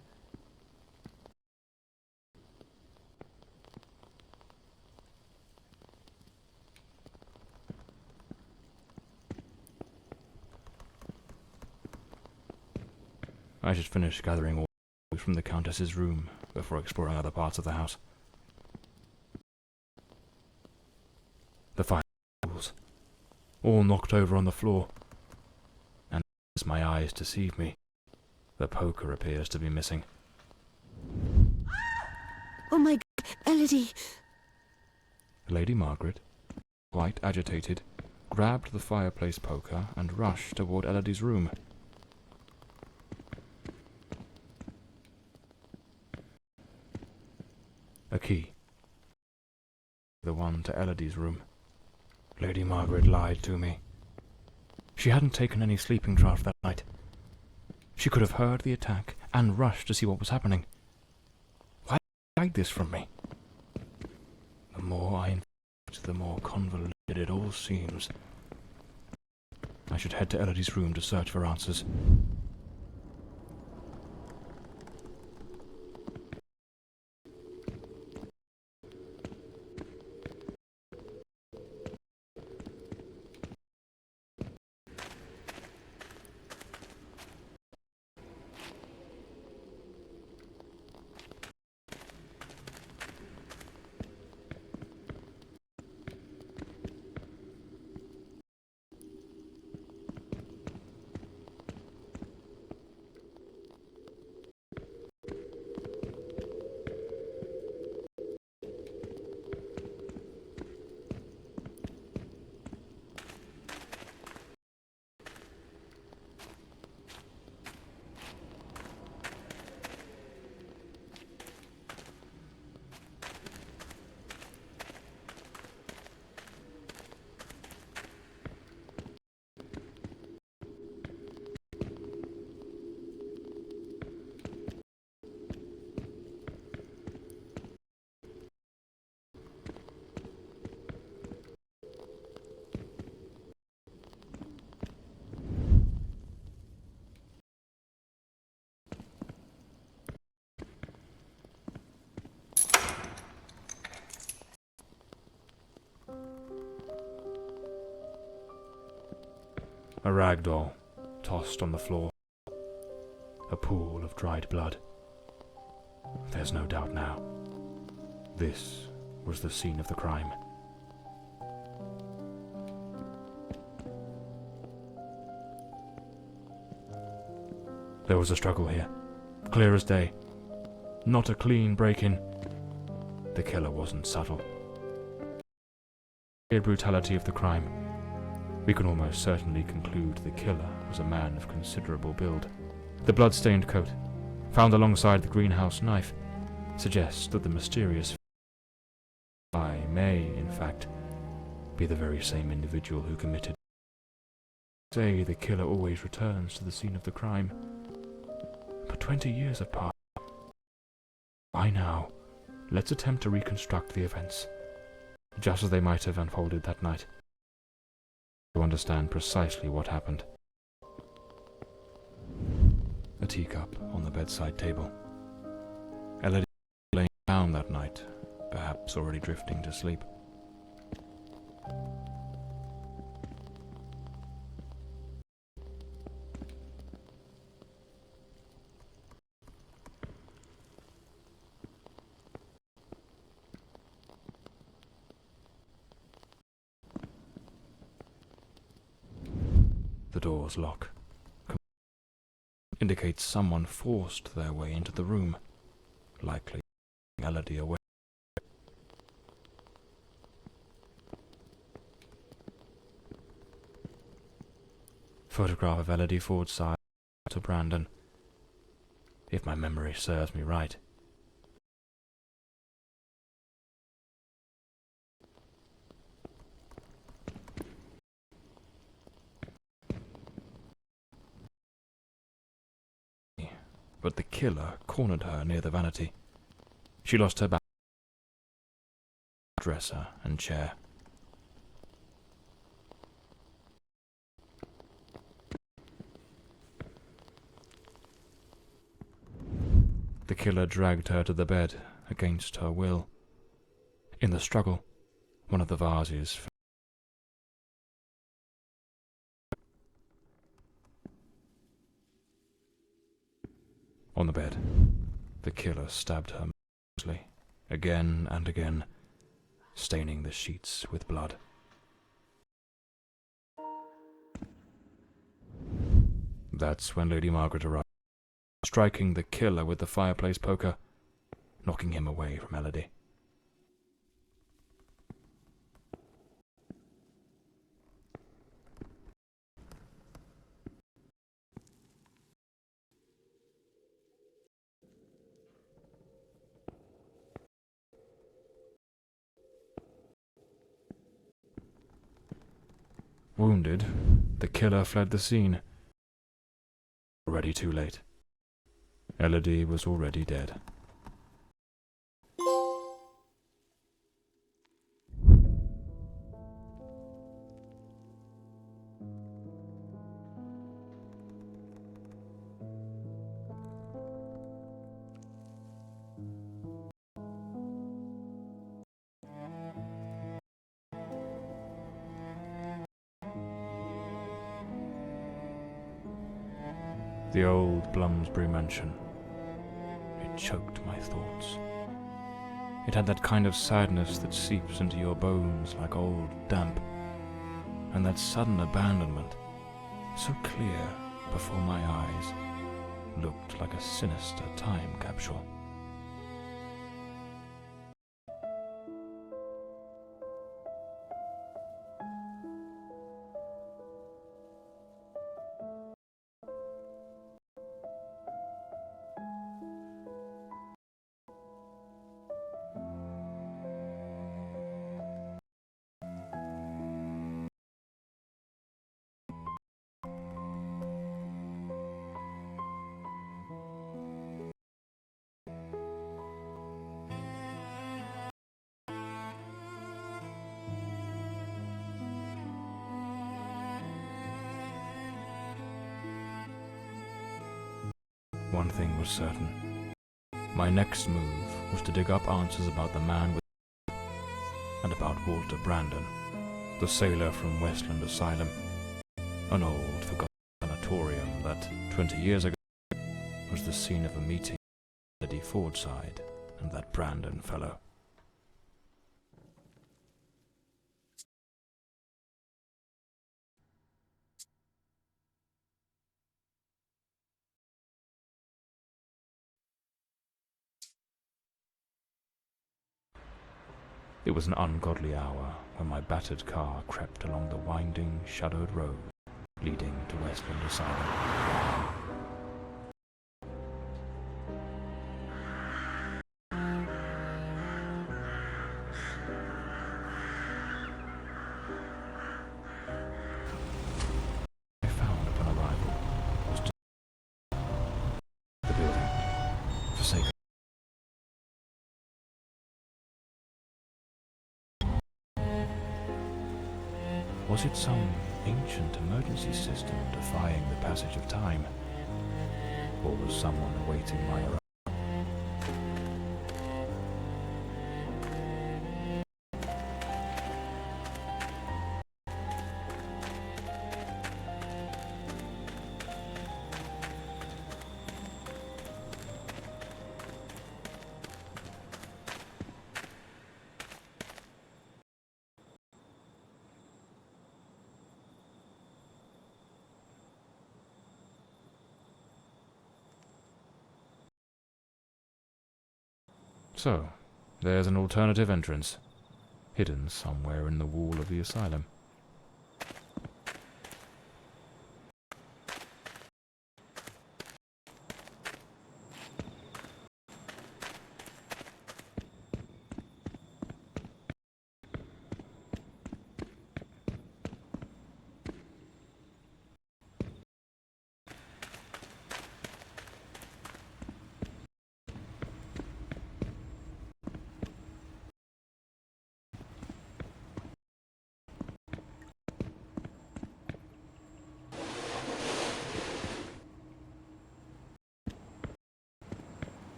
I should finish gathering all from the Countess's room before exploring other parts of the house. The fire tools, all knocked over on the floor, and as my eyes deceive me, the poker appears to be missing. Oh my God, Elodie! Lady Margaret, quite agitated, grabbed the fireplace poker and rushed toward Elodie's room. A key. The one to Elodie's room. Lady Margaret lied to me. She hadn't taken any sleeping draught that night. She could have heard the attack and rushed to see what was happening. Why did she hide this from me? The more I investigate, the more convoluted it all seems. I should head to Elodie's room to search for answers. A rag doll, tossed on the floor. A pool of dried blood. There's no doubt now. This was the scene of the crime. There was a struggle here, clear as day. Not a clean break-in. The killer wasn't subtle. The brutality of the crime. We can almost certainly conclude the killer was a man of considerable build. The blood-stained coat, found alongside the greenhouse knife, suggests that the mysterious may, in fact, be the very same individual who committed. Say the killer always returns to the scene of the crime. But 20 years have passed. Why now? Let's attempt to reconstruct the events, just as they might have unfolded that night, to understand precisely what happened. A teacup on the bedside table. Elodie laying down that night, perhaps already drifting to sleep. The door's lock indicates someone forced their way into the room, likely Elodie away. Photograph of Elodie Ford's side to Brandon, if my memory serves me right. But the killer cornered her near the vanity. She lost her back, dresser and chair. The killer dragged her to the bed against her will. In the struggle, one of the vases fell. On the bed, the killer stabbed her mercilessly, again and again, staining the sheets with blood. That's when Lady Margaret arrived, striking the killer with the fireplace poker, knocking him away from Elodie. Wounded, the killer fled the scene. Already too late. Elodie was already dead. The old Bloomsbury mansion. It choked my thoughts. It had that kind of sadness that seeps into your bones like old damp, and that sudden abandonment, so clear before my eyes, looked like a sinister time capsule. One thing was certain. My next move was to dig up answers about the man with and about Walter Brandon, the sailor from Westland Asylum. An old, forgotten sanatorium that, 20 years ago, was the scene of a meeting with Lady Fordside and that Brandon fellow. It was an ungodly hour when my battered car crept along the winding, shadowed road leading to Westland Asylum. I found upon arrival was just the building, forsaken. Was it some ancient emergency system defying the passage of time? Or was someone awaiting my arrival? So, there's an alternative entrance, hidden somewhere in the wall of the asylum.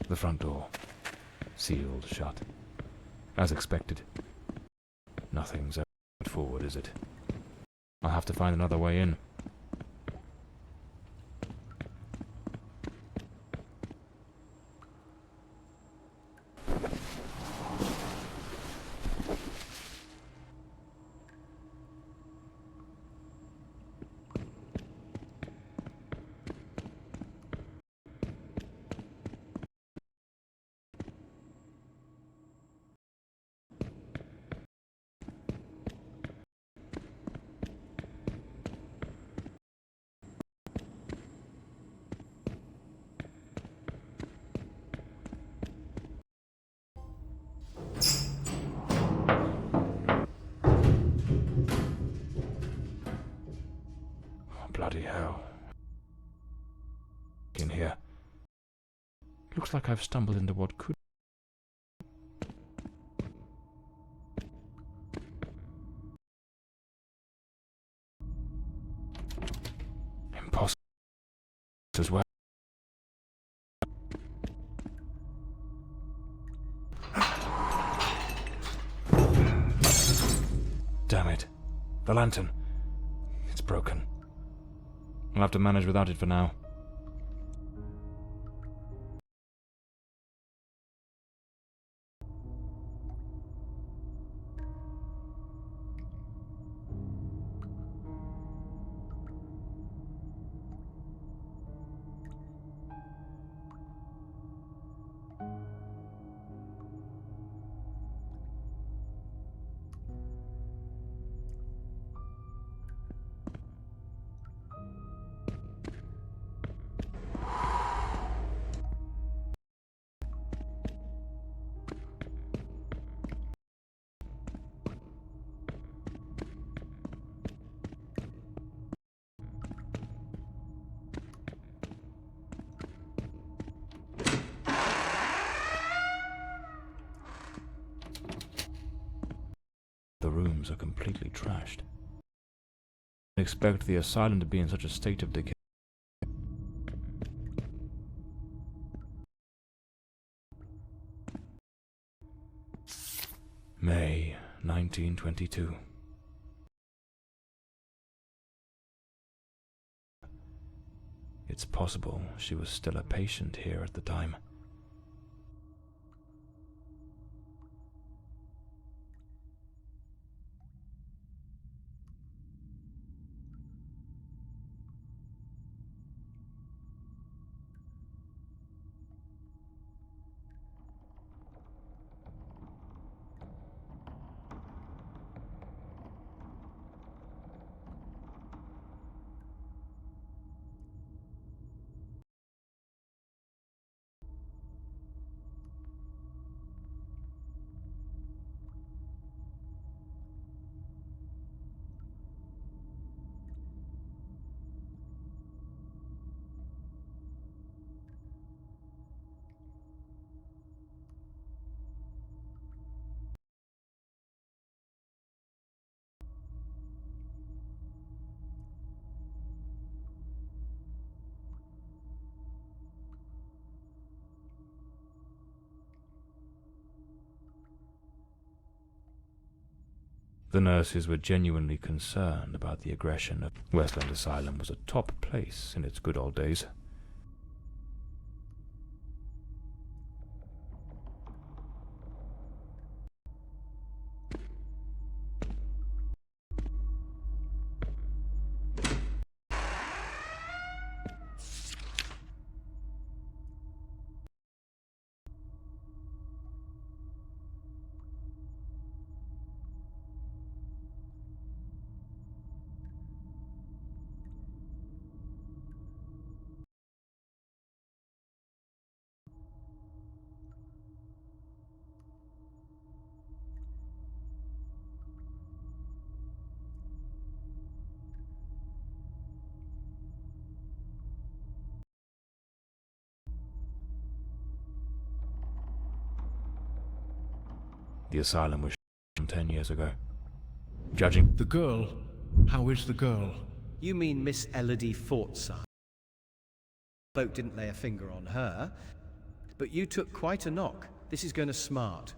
The front door, sealed shut. As expected. Nothing's ever moved forward, is it? I'll have to find another way in. Bloody hell. In here. Looks like I've stumbled into what could... impossible as well. Damn it. The lantern. It's broken. I'll have to manage without it for now. the rooms are completely trashed. I expect the asylum to be in such a state of decay. May 1922. It's possible she was still a patient here at the time. The nurses were genuinely concerned about the aggression of Westland Asylum was a top place in its good old days. The asylum was 10 years ago. Judging The girl? How is the girl? You mean Miss Elodie Fortside? Bloke didn't lay a finger on her, but you took quite a knock. This is going to smart.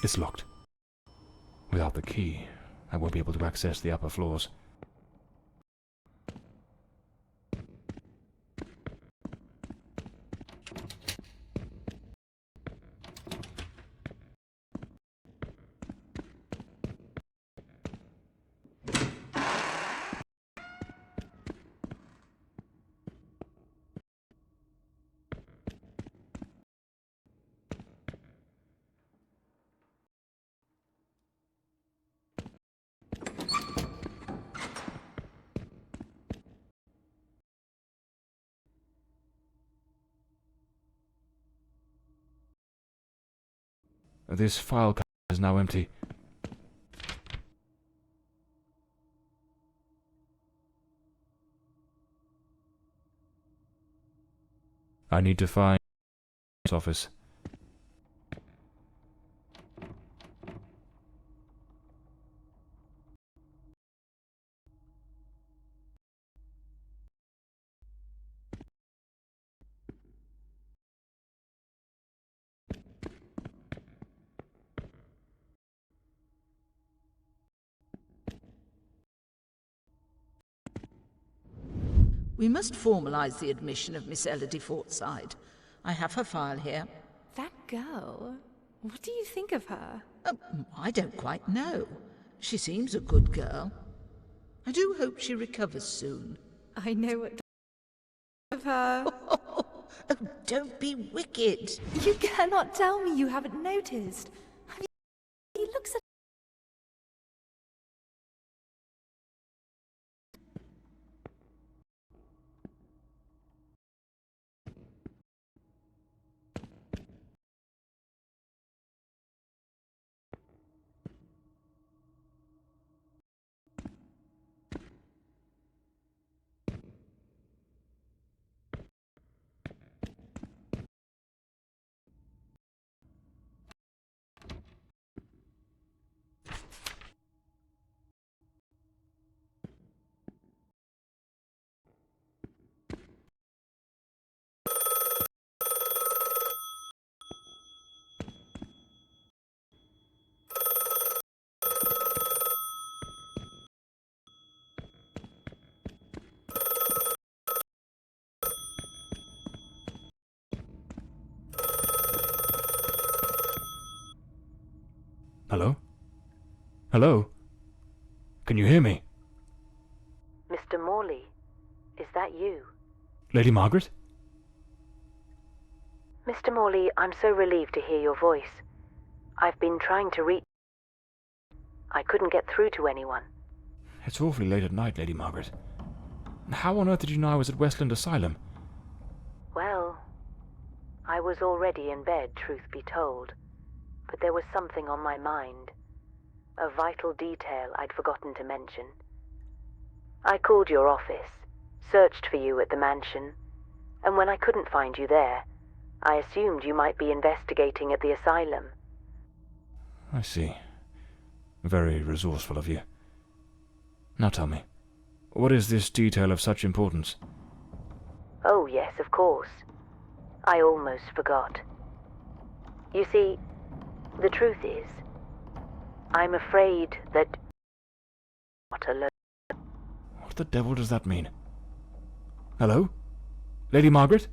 It's locked. Without the key, I won't be able to access the upper floors. This file cabinet is now empty. I need to find his office. We must formalise the admission of Miss Elodie Fortside. I have her file here. That girl? What do you think of her? I don't quite know. She seems a good girl. I do hope she recovers soon. I know what of her. Oh, don't be wicked. You cannot tell me you haven't noticed. He looks at Hello? Hello? Can you hear me? Mr. Morley, is that you? Lady Margaret? Mr. Morley, I'm so relieved to hear your voice. I've been trying to reach... I couldn't get through to anyone. It's awfully late at night, Lady Margaret. How on earth did you know I was at Westland Asylum? Well, I was already in bed, truth be told. But there was something on my mind. A vital detail I'd forgotten to mention. I called your office, searched for you at the mansion, and when I couldn't find you there, I assumed you might be investigating at the asylum. I see. Very resourceful of you. Now tell me, what is this detail of such importance? Oh, yes, of course. I almost forgot. You see, the truth is, I'm afraid that... not alone. What the devil does that mean? Hello? Lady Margaret?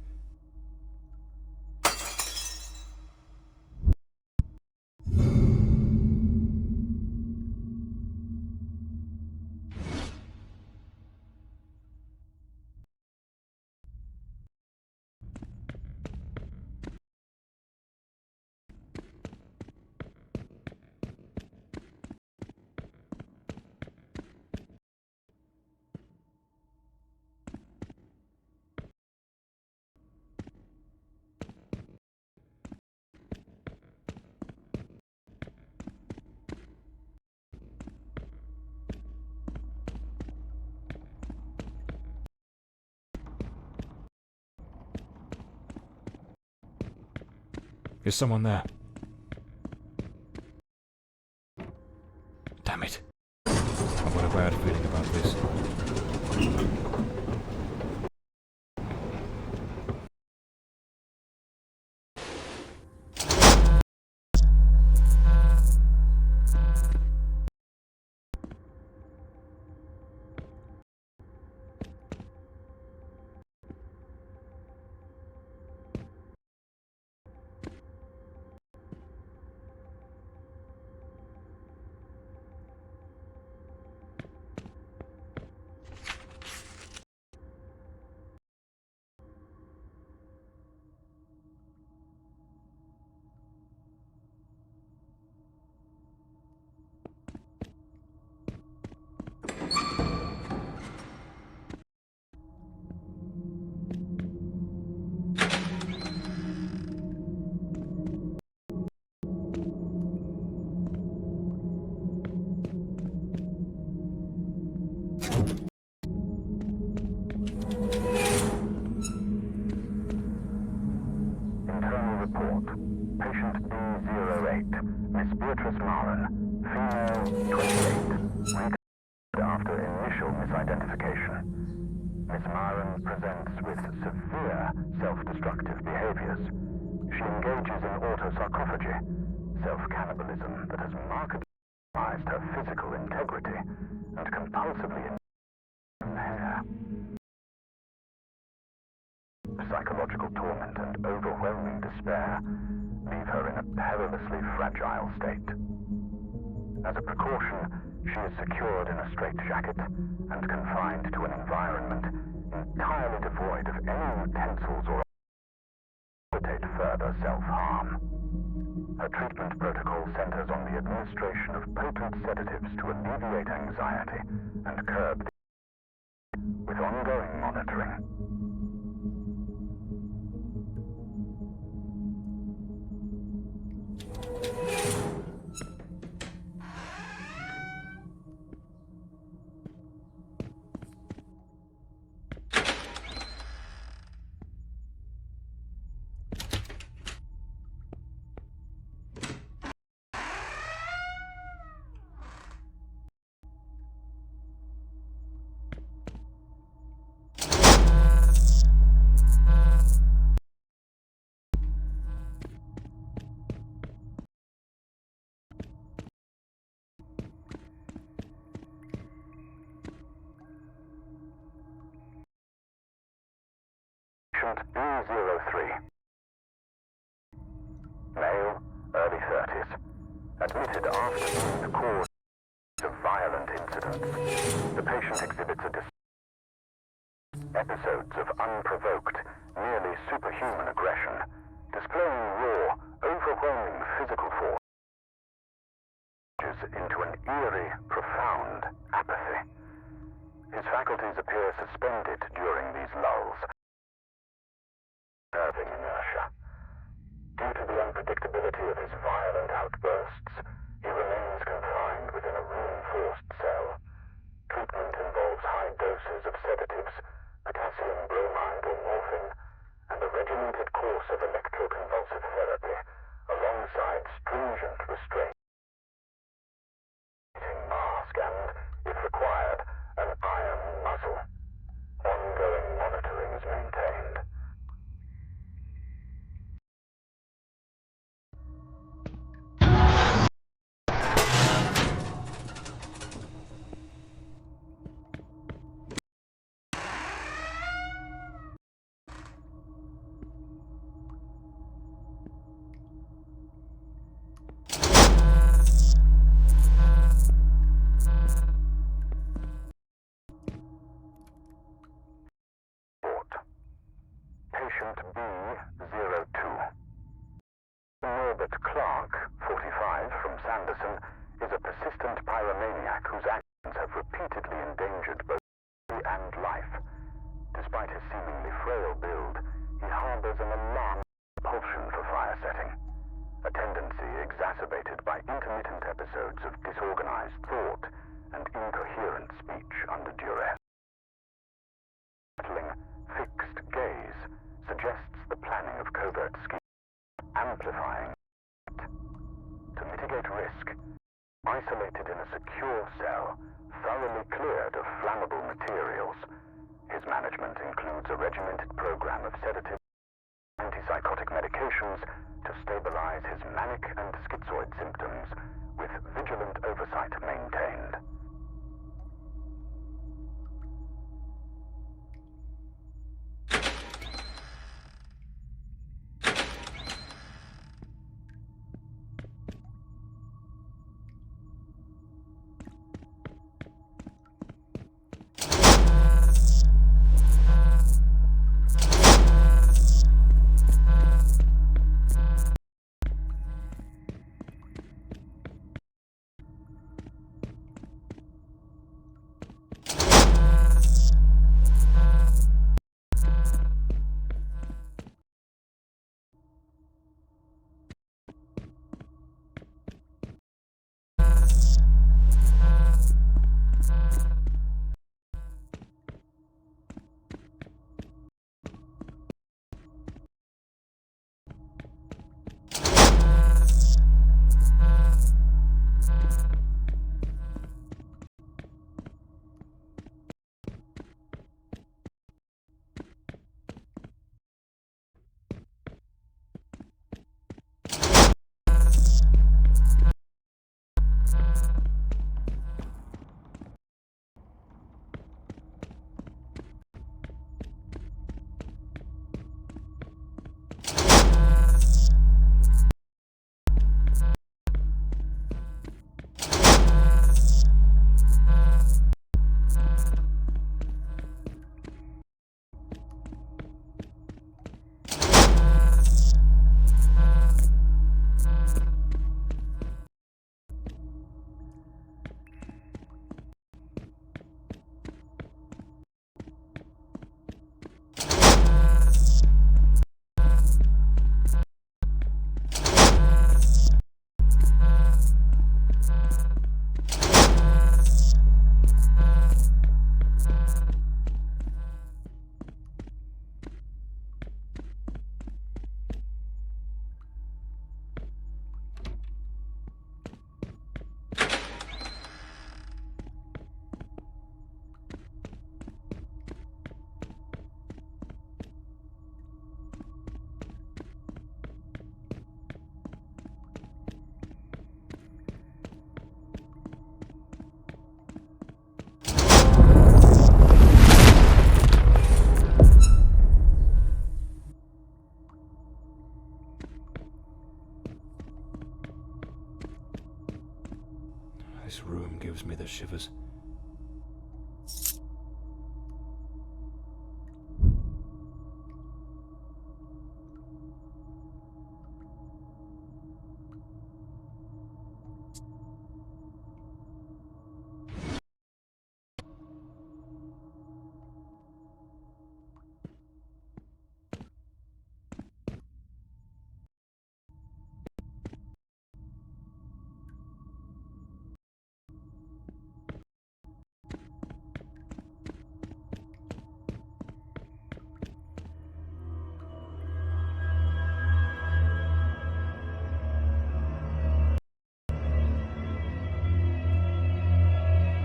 Is someone there? Damn it. I've got a bad feeling about this. Self-destructive behaviors. She engages in autosarcophagy, self-cannibalism that has markedly compromised her physical integrity and compulsively in hair. Psychological torment and overwhelming despair leave her in a perilously fragile state. As a precaution, She is secured in a straitjacket and confined to an environment entirely devoid of any utensils or facilitate further self-harm. Her treatment protocol centers on the administration of potent sedatives to alleviate anxiety and curb with ongoing monitoring. Patient B03. Male, early 30s. Admitted after being the cause of violent incidents. The patient exhibits episodes of unprovoked, nearly superhuman aggression, displaying raw, overwhelming physical force into an eerie, profound apathy. His faculties appear suspended during these lulls. Nerving inertia. Due to the unpredictability of his violent outbursts, he remains confined within a reinforced cell. Treatment involves high doses of sedatives, potassium bromide or morphine, and a regimented course of electroconvulsive therapy, alongside stringent restraint. Mask and, if required, an iron muzzle. Ongoing monitoring is maintained. Patient B02. Norbert Clark, 45, from Sanderson, is a persistent pyromaniac whose actions have repeatedly endangered both body and life. Despite his seemingly frail build, he harbors an alarming compulsion for fire setting, a tendency exacerbated by intermittent episodes of disorganized thought and incoherent speech under duress. Battling fixed gaze suggests the planning of covert schemes, amplifying it. To mitigate risk, isolated in a secure cell, thoroughly cleared of flammable materials. His management includes a regimented program of sedatives and antipsychotic medications to stabilize his manic and schizoid symptoms, with vigilant oversight maintained.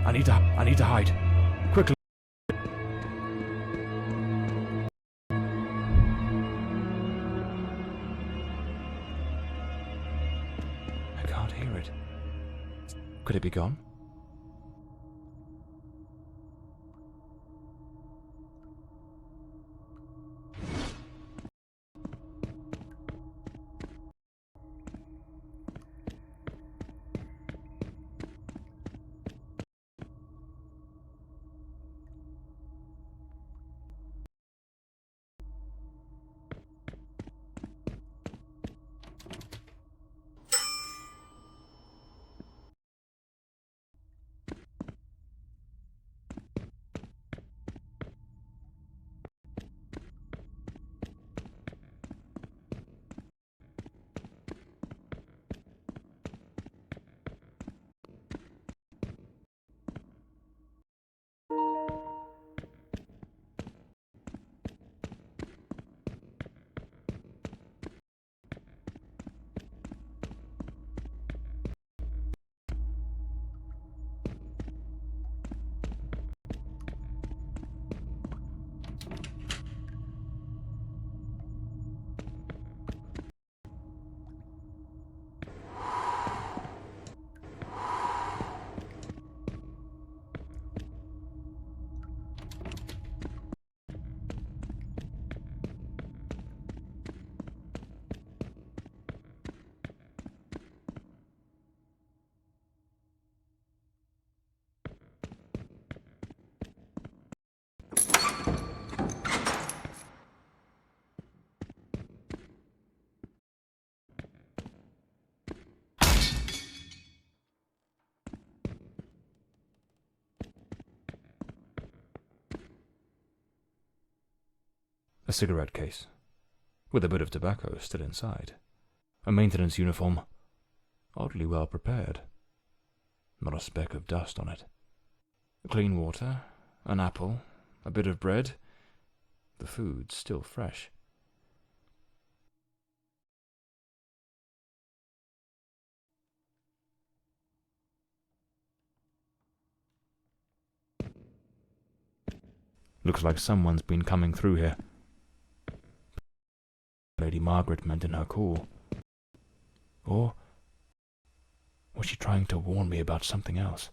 I need to hide. Quickly. I can't hear it. Could it be gone? A cigarette case, with a bit of tobacco still inside. A maintenance uniform, oddly well prepared. Not a speck of dust on it. Clean water, an apple, a bit of bread. The food still fresh. Looks like someone's been coming through here. Lady Margaret meant in her call. Or was she trying to warn me about something else?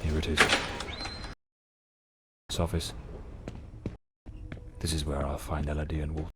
Here it is. This office. This is where I'll find Elodie and Walt.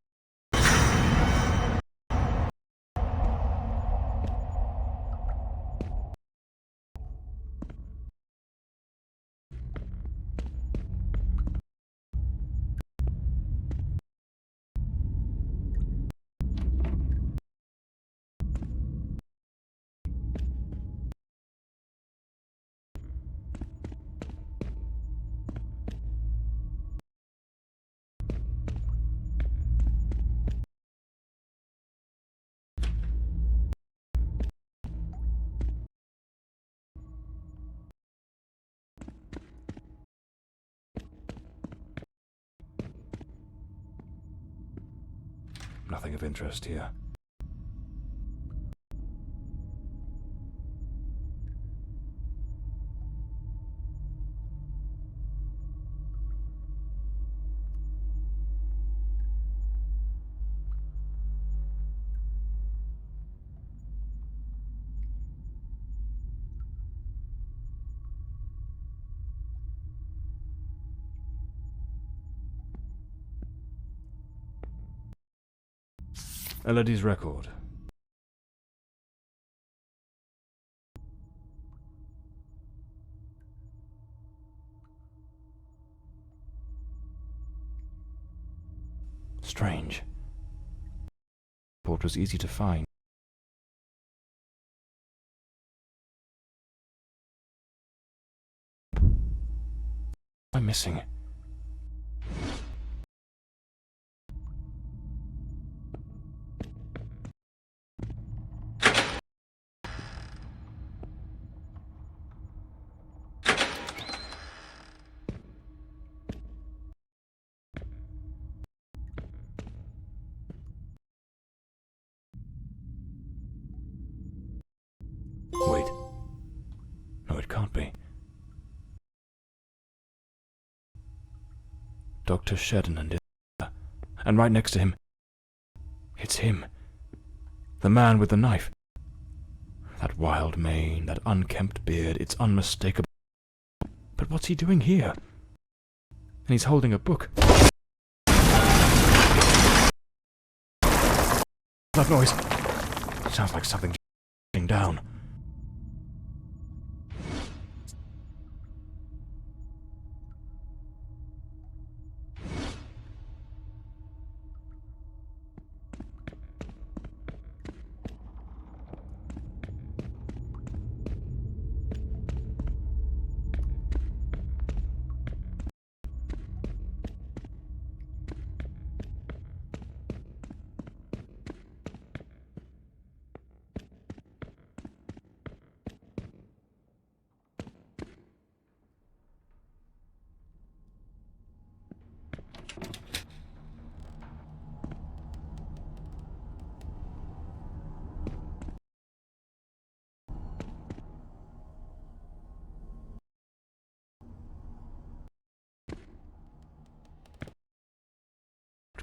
Nothing of interest here. Elodie's record. Strange. The report was easy to find. What am I missing? Wait. No, it can't be. Dr. Shedden and his... And right next to him... It's him. The man with the knife. That wild mane, that unkempt beard, it's unmistakable. But what's he doing here? And he's holding a book. That noise. Sounds like something down.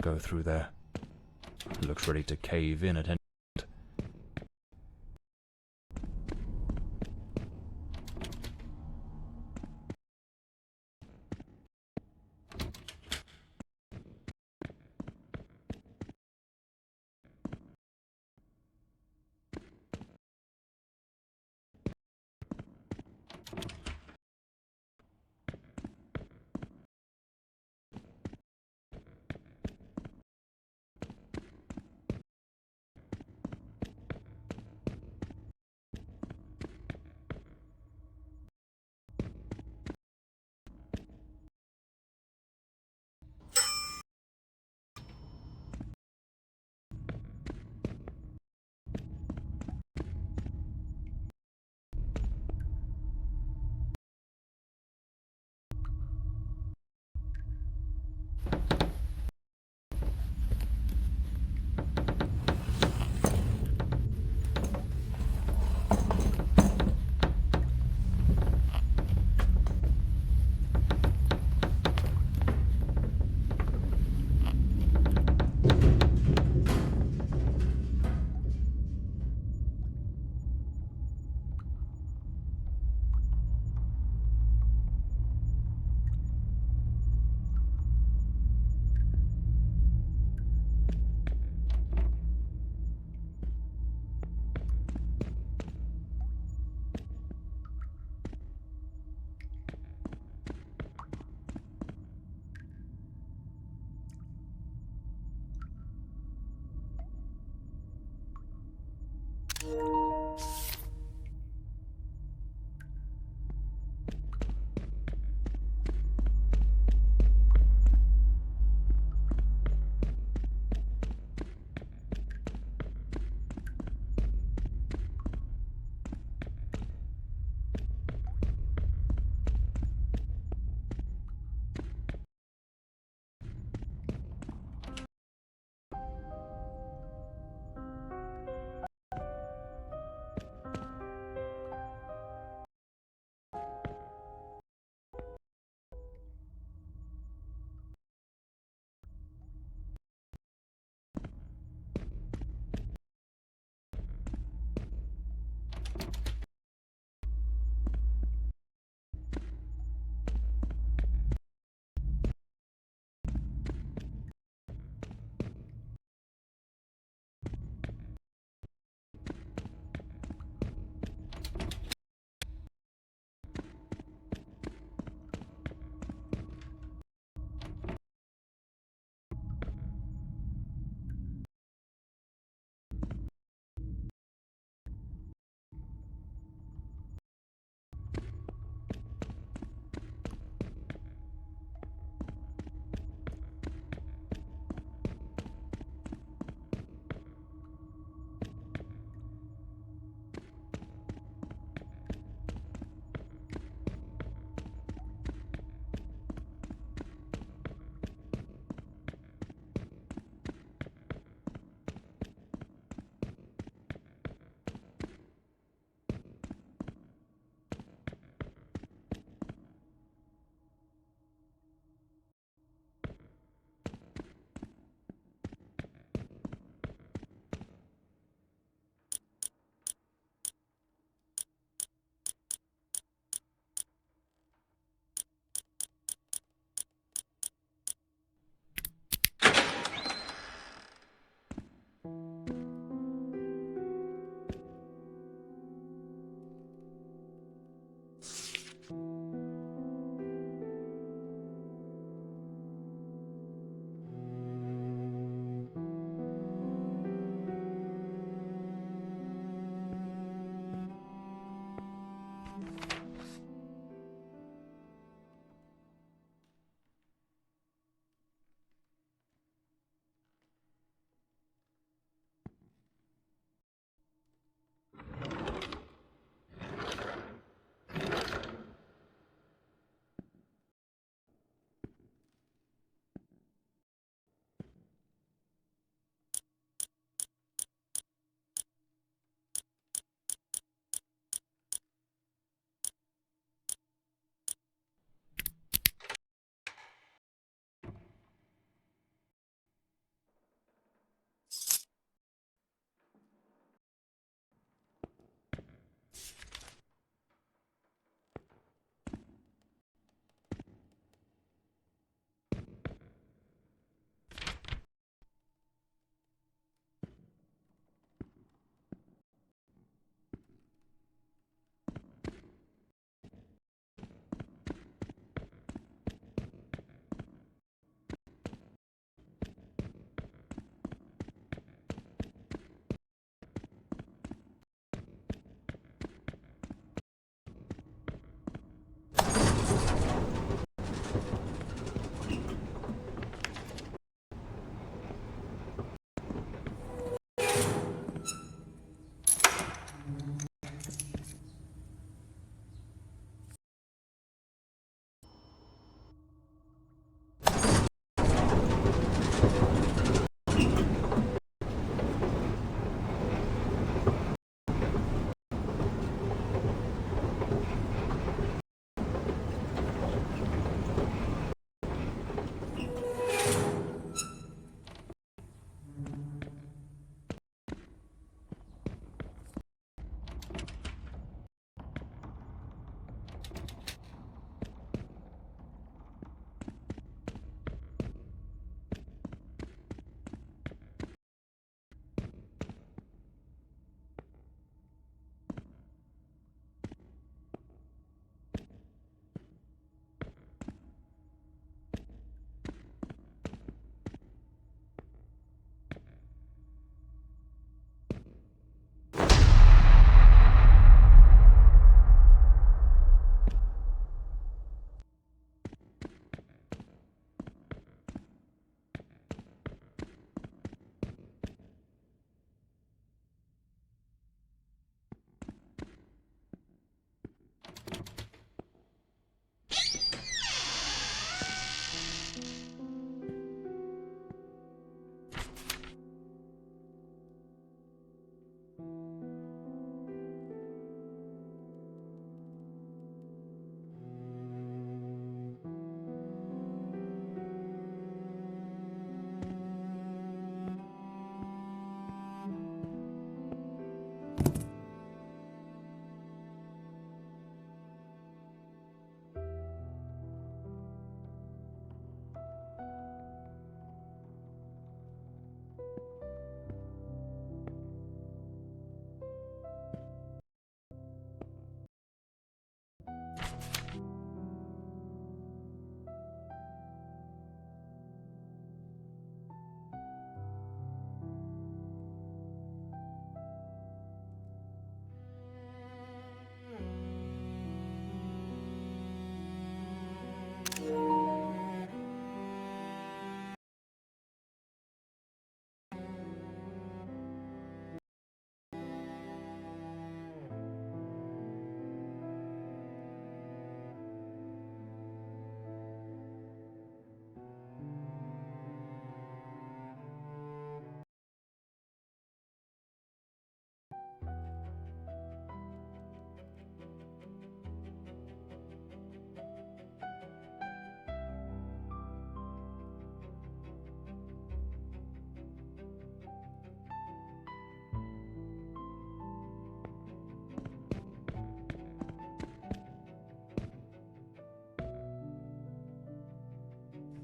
Go through there. Looks ready to cave in at any moment.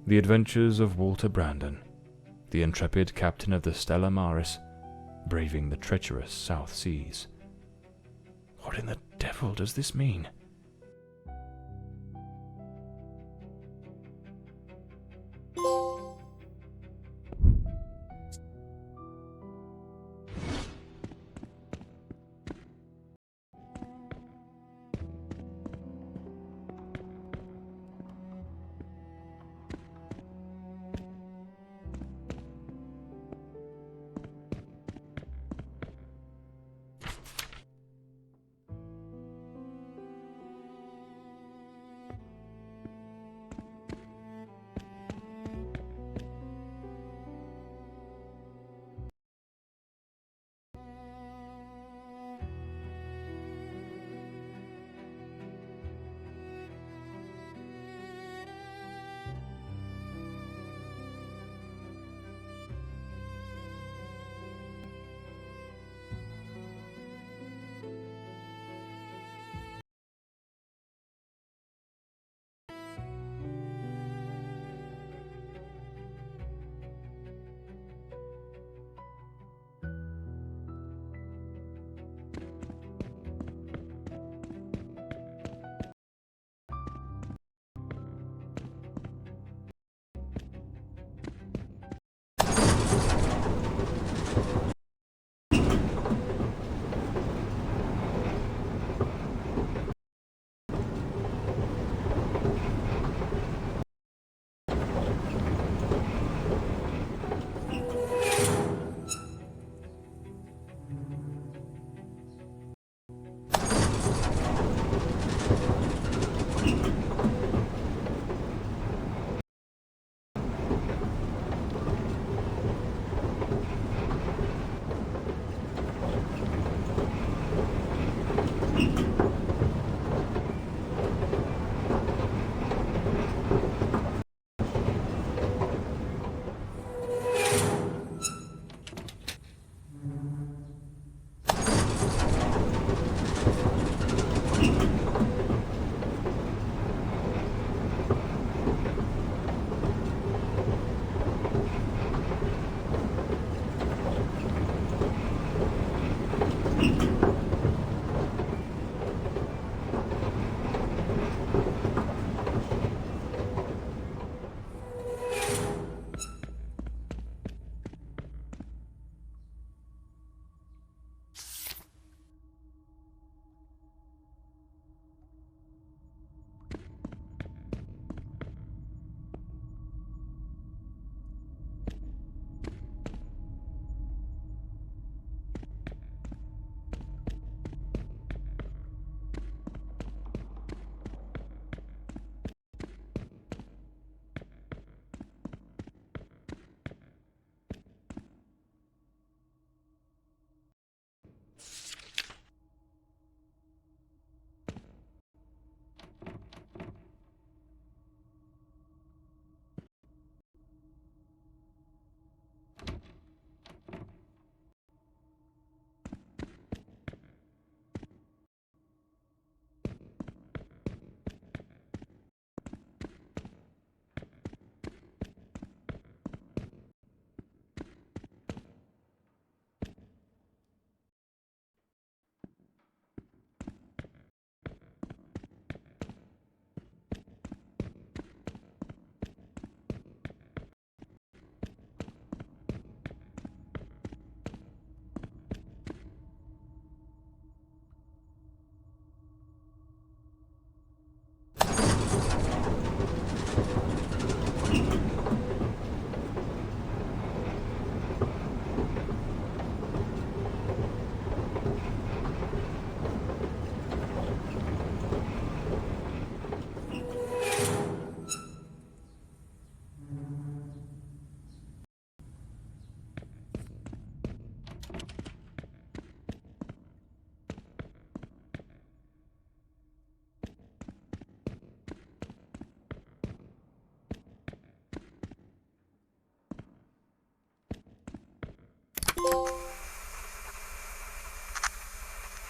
The adventures of Walter Brandon, the intrepid captain of the Stella Maris, braving the treacherous South Seas. What in the devil does this mean?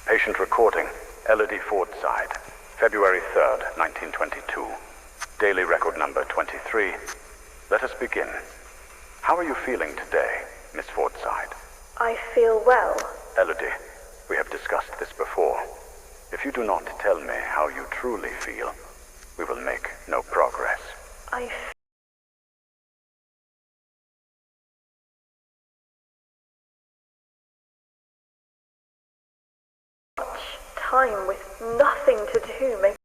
Patient recording, Elodie Fordside, February 3rd, 1922. Daily record number 23, Let us begin. How are you feeling today, Miss Fordside? I feel well. Elodie, we have discussed this before. If you do not tell me how you truly feel, we will make no progress. I much time with nothing to do makes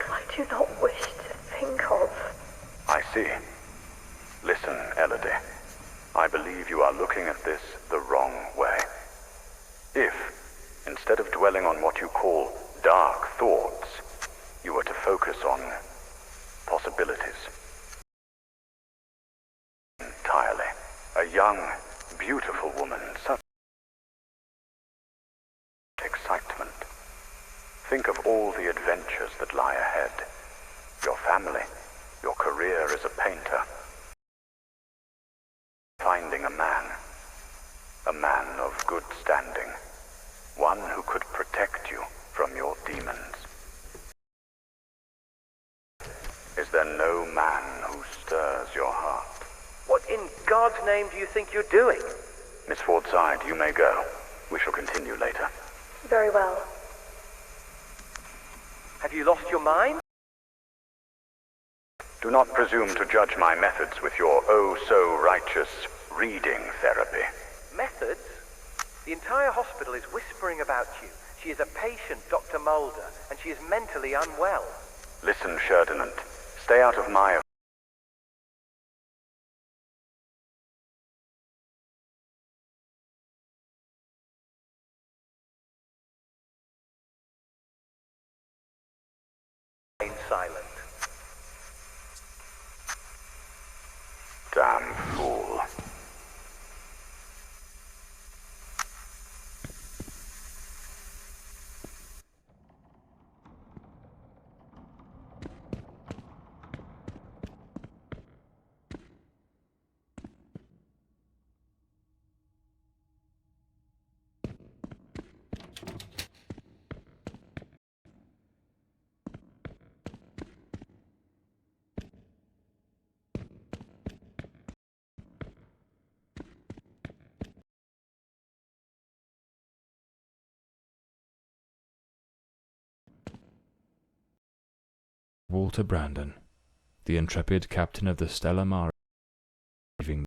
I do not wish to think of. I see. Listen, Elodie. I believe you are looking at this the wrong way. If, instead of dwelling on what you call dark thoughts, you were to focus on possibilities. Entirely. A young, beautiful woman, such excitement. Think of all the adventures that lie ahead. Your family, your career as a painter. Finding a man of good standing, one who could protect you from your demons. Is there no man who stirs your heart? What in God's name do you think you're doing? Miss Fordside, you may go. We shall continue later. Very well. Have you lost your mind? Do not presume to judge my methods with your oh-so-righteous reading therapy. Methods? The entire hospital is whispering about you. She is a patient, Dr. Mulder, and she is mentally unwell. Listen, Ferdinand. Stay out of my... Remain silent. Damn fool. Walter Brandon, the intrepid captain of the Stella Maris, leaving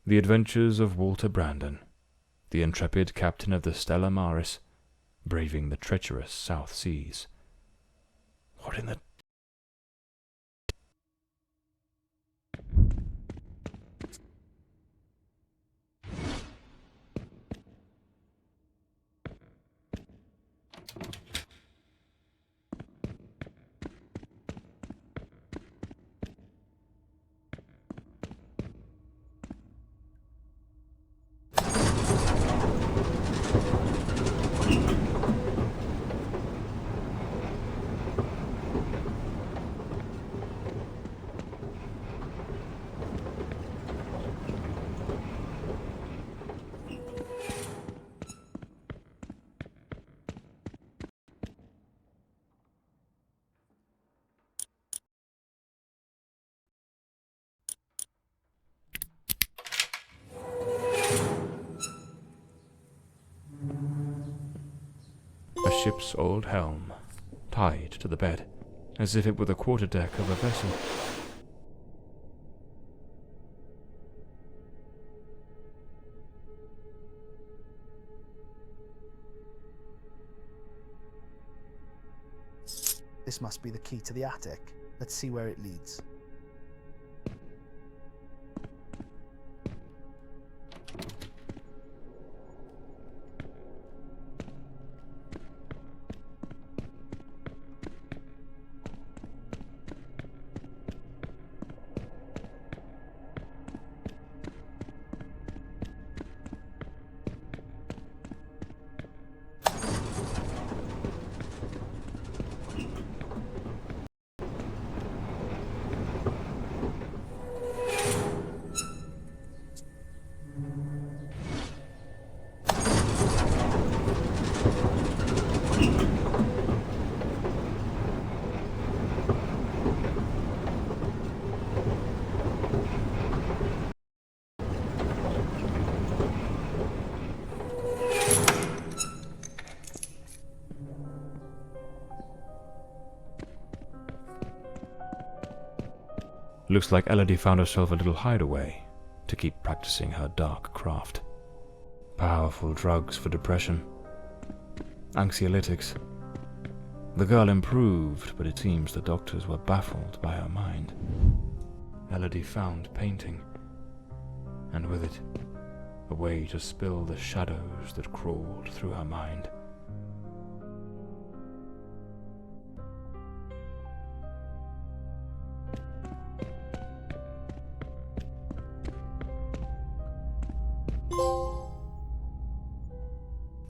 The Adventures of Walter Brandon, the intrepid captain of the Stella Maris, braving the treacherous South Seas. What in the... A ship's old helm, tied to the bed, as if it were the quarterdeck of a vessel. This must be the key to the attic. Let's see where it leads. Looks like Elodie found herself a little hideaway to keep practicing her dark craft. Powerful drugs for depression. Anxiolytics. The girl improved, but it seems the doctors were baffled by her mind. Elodie found painting, and with it, a way to spill the shadows that crawled through her mind.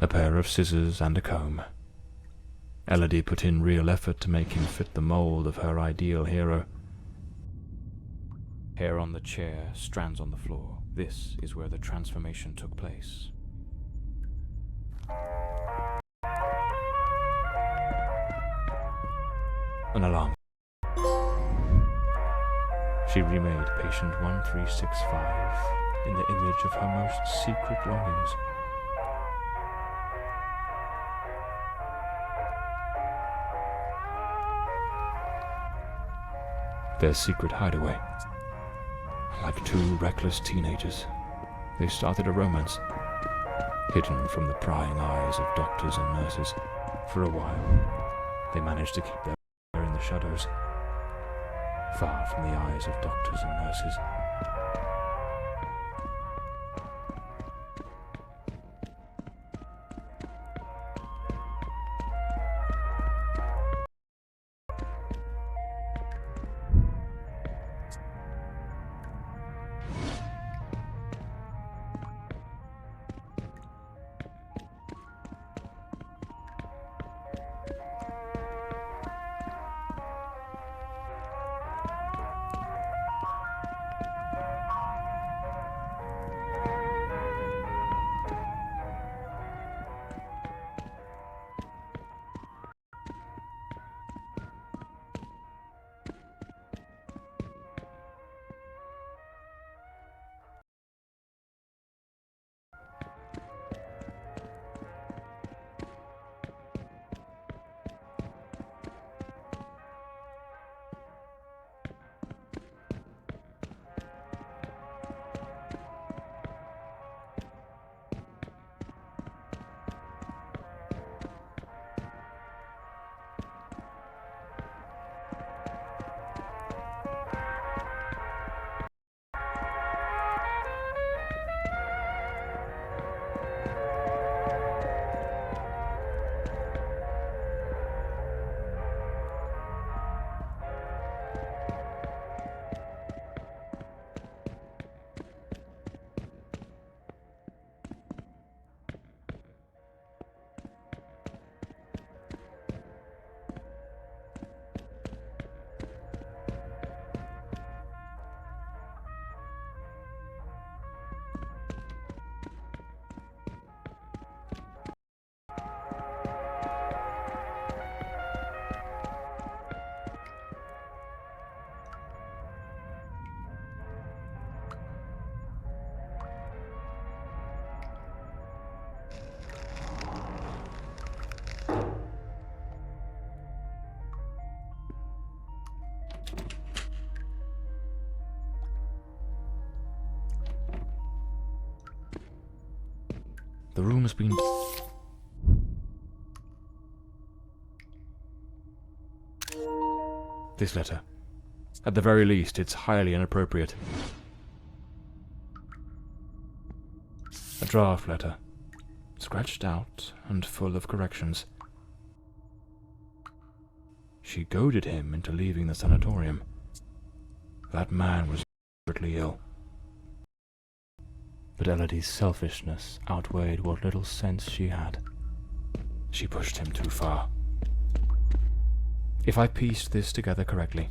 A pair of scissors and a comb. Elodie put in real effort to make him fit the mold of her ideal hero. Hair on the chair, strands on the floor. This is where the transformation took place. An alarm. She remade patient 1365 in the image of her most secret longings. Their secret hideaway. Like two reckless teenagers, they started a romance, hidden from the prying eyes of doctors and nurses. For a while, they managed to keep their in the shadows, far from the eyes of doctors and nurses. The room has been... This letter. At the very least, it's highly inappropriate. A draft letter. Scratched out and full of corrections. She goaded him into leaving the sanatorium. That man was desperately ill. But Elodie's selfishness outweighed what little sense she had. She pushed him too far. If I pieced this together correctly,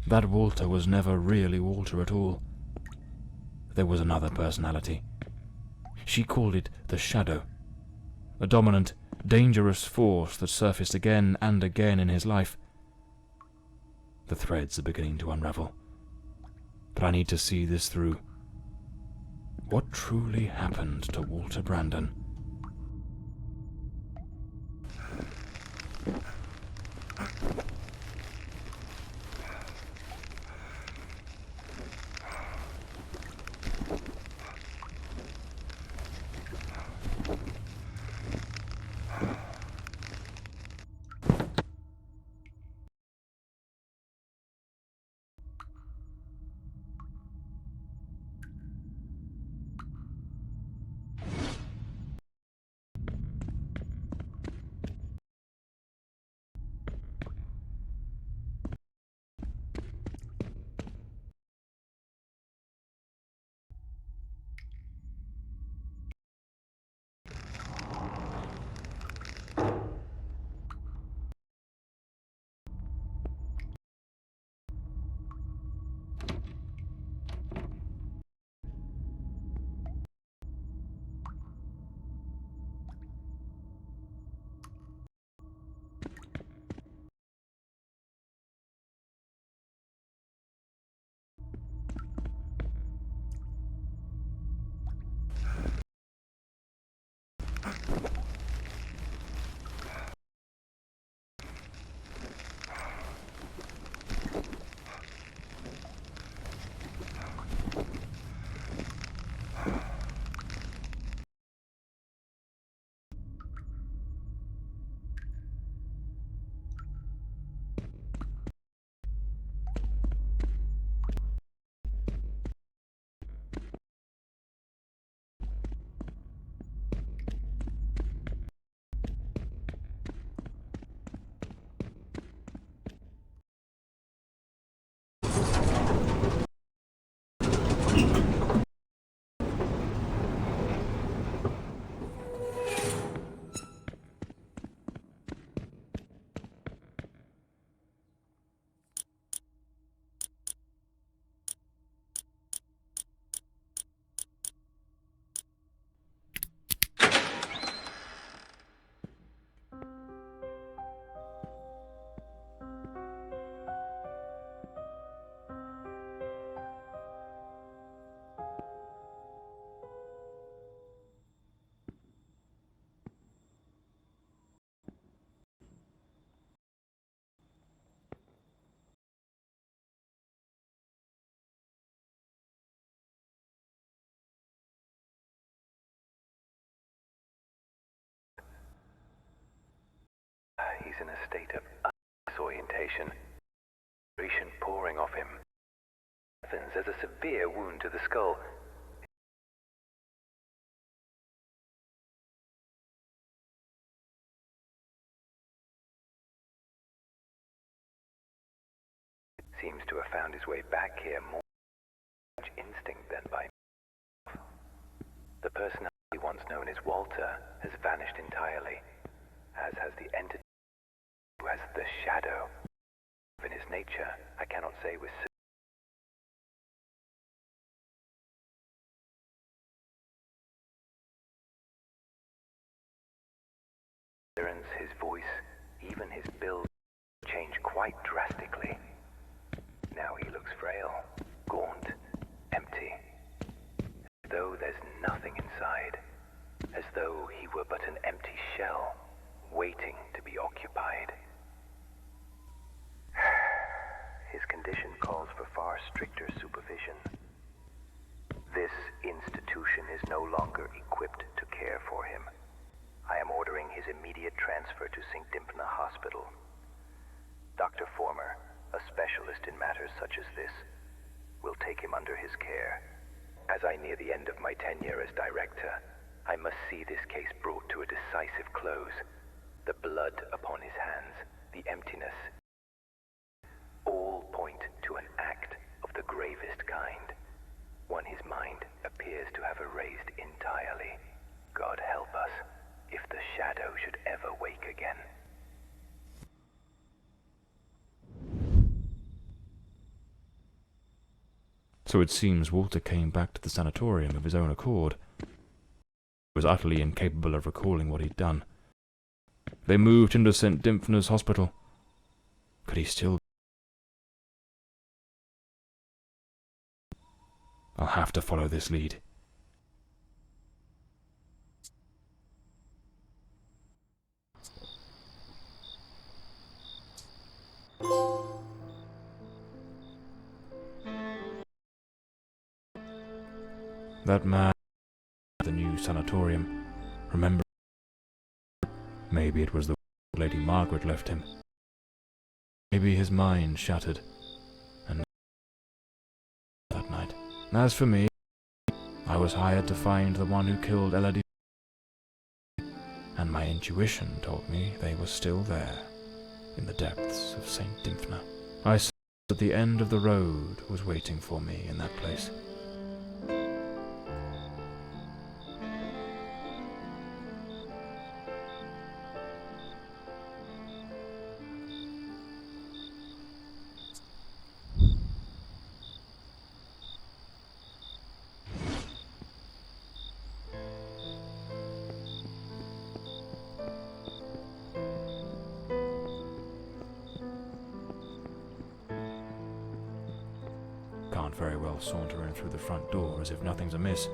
that Walter was never really Walter at all. There was another personality. She called it the Shadow, a dominant, dangerous force that surfaced again and again in his life. The threads are beginning to unravel, but I need to see this through. What truly happened to Walter Brandon? He's in a state of disorientation, frustration pouring off him. Evans has a severe wound to the skull. Seems to have found his way back here more by instinct than by himself. The personality once known as Walter has vanished entirely, as has the entity who has the shadow. In his nature, I cannot say with certainty. His voice, even his build, changed quite drastically. Now he looks frail, gaunt, empty, as though there's nothing inside, as though he were but an empty shell, waiting to be occupied. His condition calls for far stricter supervision. This institution is no longer equipped to care for him. I am ordering his immediate transfer to St. Dimpna Hospital. Dr. Former, a specialist in matters such as this, will take him under his care. As I near the end of my tenure as director, I must see this case brought to a decisive close. The blood upon his hands, the emptiness, all point to an act of the gravest kind. One his mind appears to have erased entirely. God help us, if the shadow should ever wake again. So it seems Walter came back to the sanatorium of his own accord. He was utterly incapable of recalling what he'd done. They moved him to St. Dimpna's hospital. Could he still... I'll have to follow this lead. That man at the new sanatorium. Remember? Maybe it was the Lady Margaret left him. Maybe his mind shattered. And that night. As for me, I was hired to find the one who killed Elodie. And my intuition told me they were still there, in the depths of St. Dimpna. I saw that the end of the road was waiting for me in that place. Can't very well saunter in through the front door as if nothing's amiss.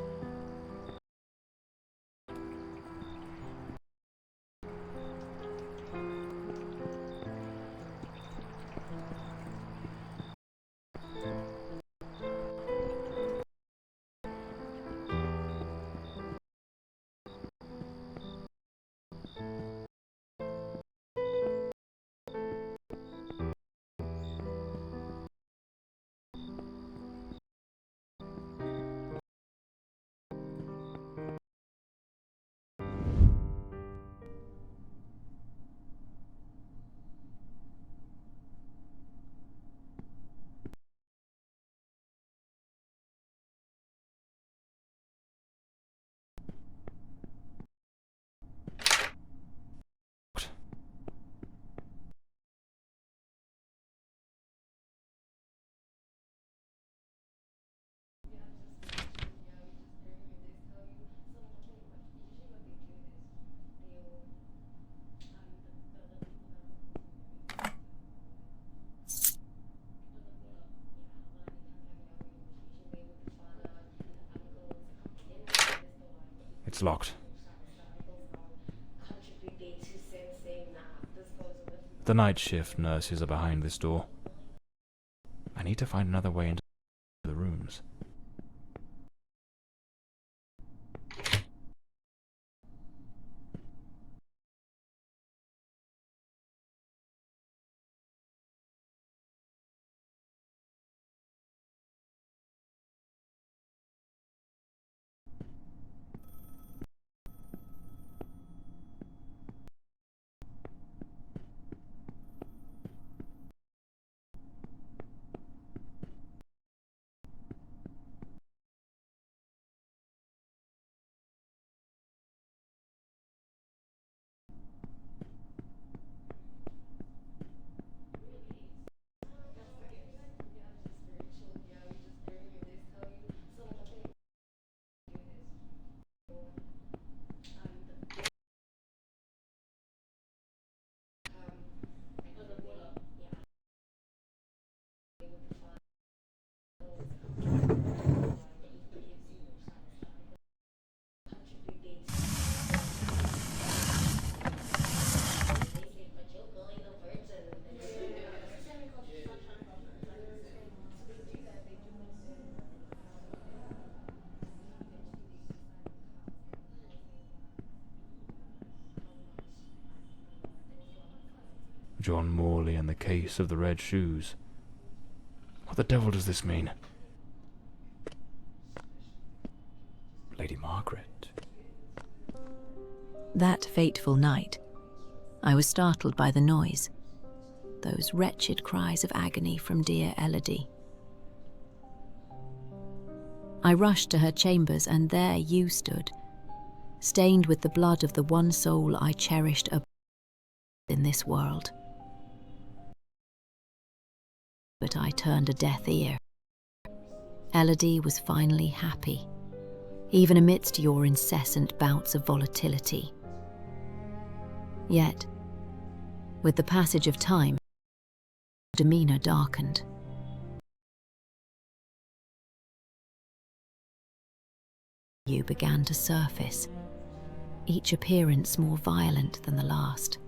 It's locked. The night shift nurses are behind this door. I need to find another way into the rooms. John Morley and the case of the red shoes. What the devil does this mean? Lady Margaret. That fateful night, I was startled by the noise, those wretched cries of agony from dear Elodie. I rushed to her chambers, and there you stood, stained with the blood of the one soul I cherished above in this world. But I turned a deaf ear. Elodie was finally happy, even amidst your incessant bouts of volatility. Yet, with the passage of time, her demeanour darkened. You began to surface, each appearance more violent than the last.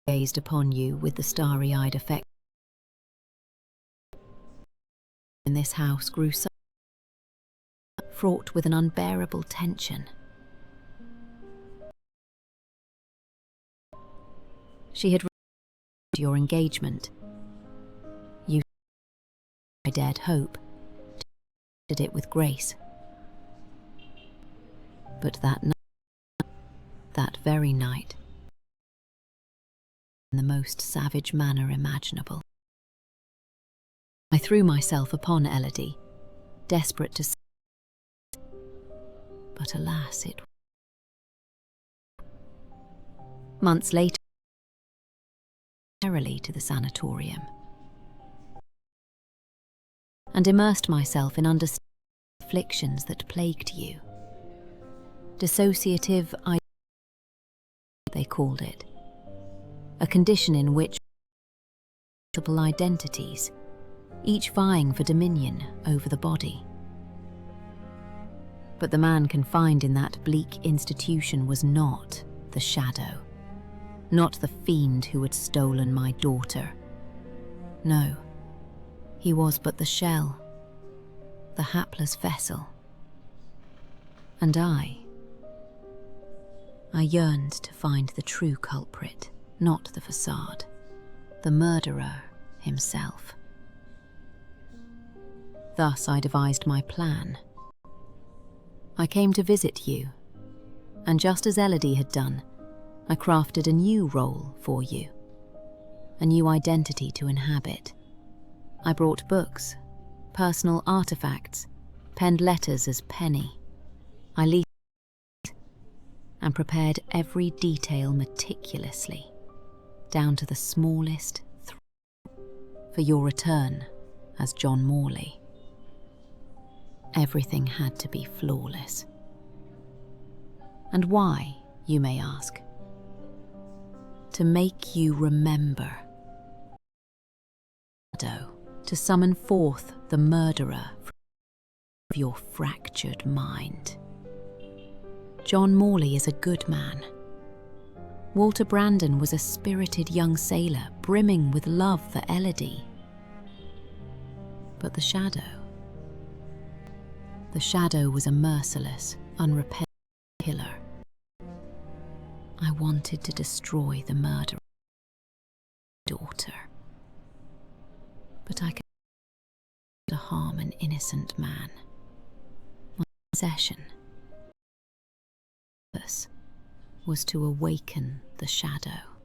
I gazed upon you with the starry-eyed affection. In this house grew so fraught with an unbearable tension. She had read your engagement. You, I dared hope, did it with grace. But that night, that very night, in the most savage manner imaginable, I threw myself upon Elodie, desperate to save. But alas, it... Months later, to the sanatorium, and immersed myself in understanding the afflictions that plagued you. Dissociative identity, they called it, a condition in which multiple identities, each vying for dominion over the body. But the man confined in that bleak institution was not the shadow, not the fiend who had stolen my daughter. No, he was but the shell, the hapless vessel. And I yearned to find the true culprit, not the facade, the murderer himself. Thus I devised my plan. I came to visit you, and just as Elodie had done, I crafted a new role for you, a new identity to inhabit. I brought books, personal artifacts, penned letters as Penny. I leased and prepared every detail meticulously, down to the smallest for your return as John Morley. Everything had to be flawless. And why, you may ask? To make you remember. To summon forth the murderer of your fractured mind. John Morley is a good man. Walter Brandon was a spirited young sailor, brimming with love for Elodie. But the shadow was a merciless, unrepentant killer. I wanted to destroy the murderer of my daughter. But I could not harm an innocent man. My obsession was to awaken the shadow.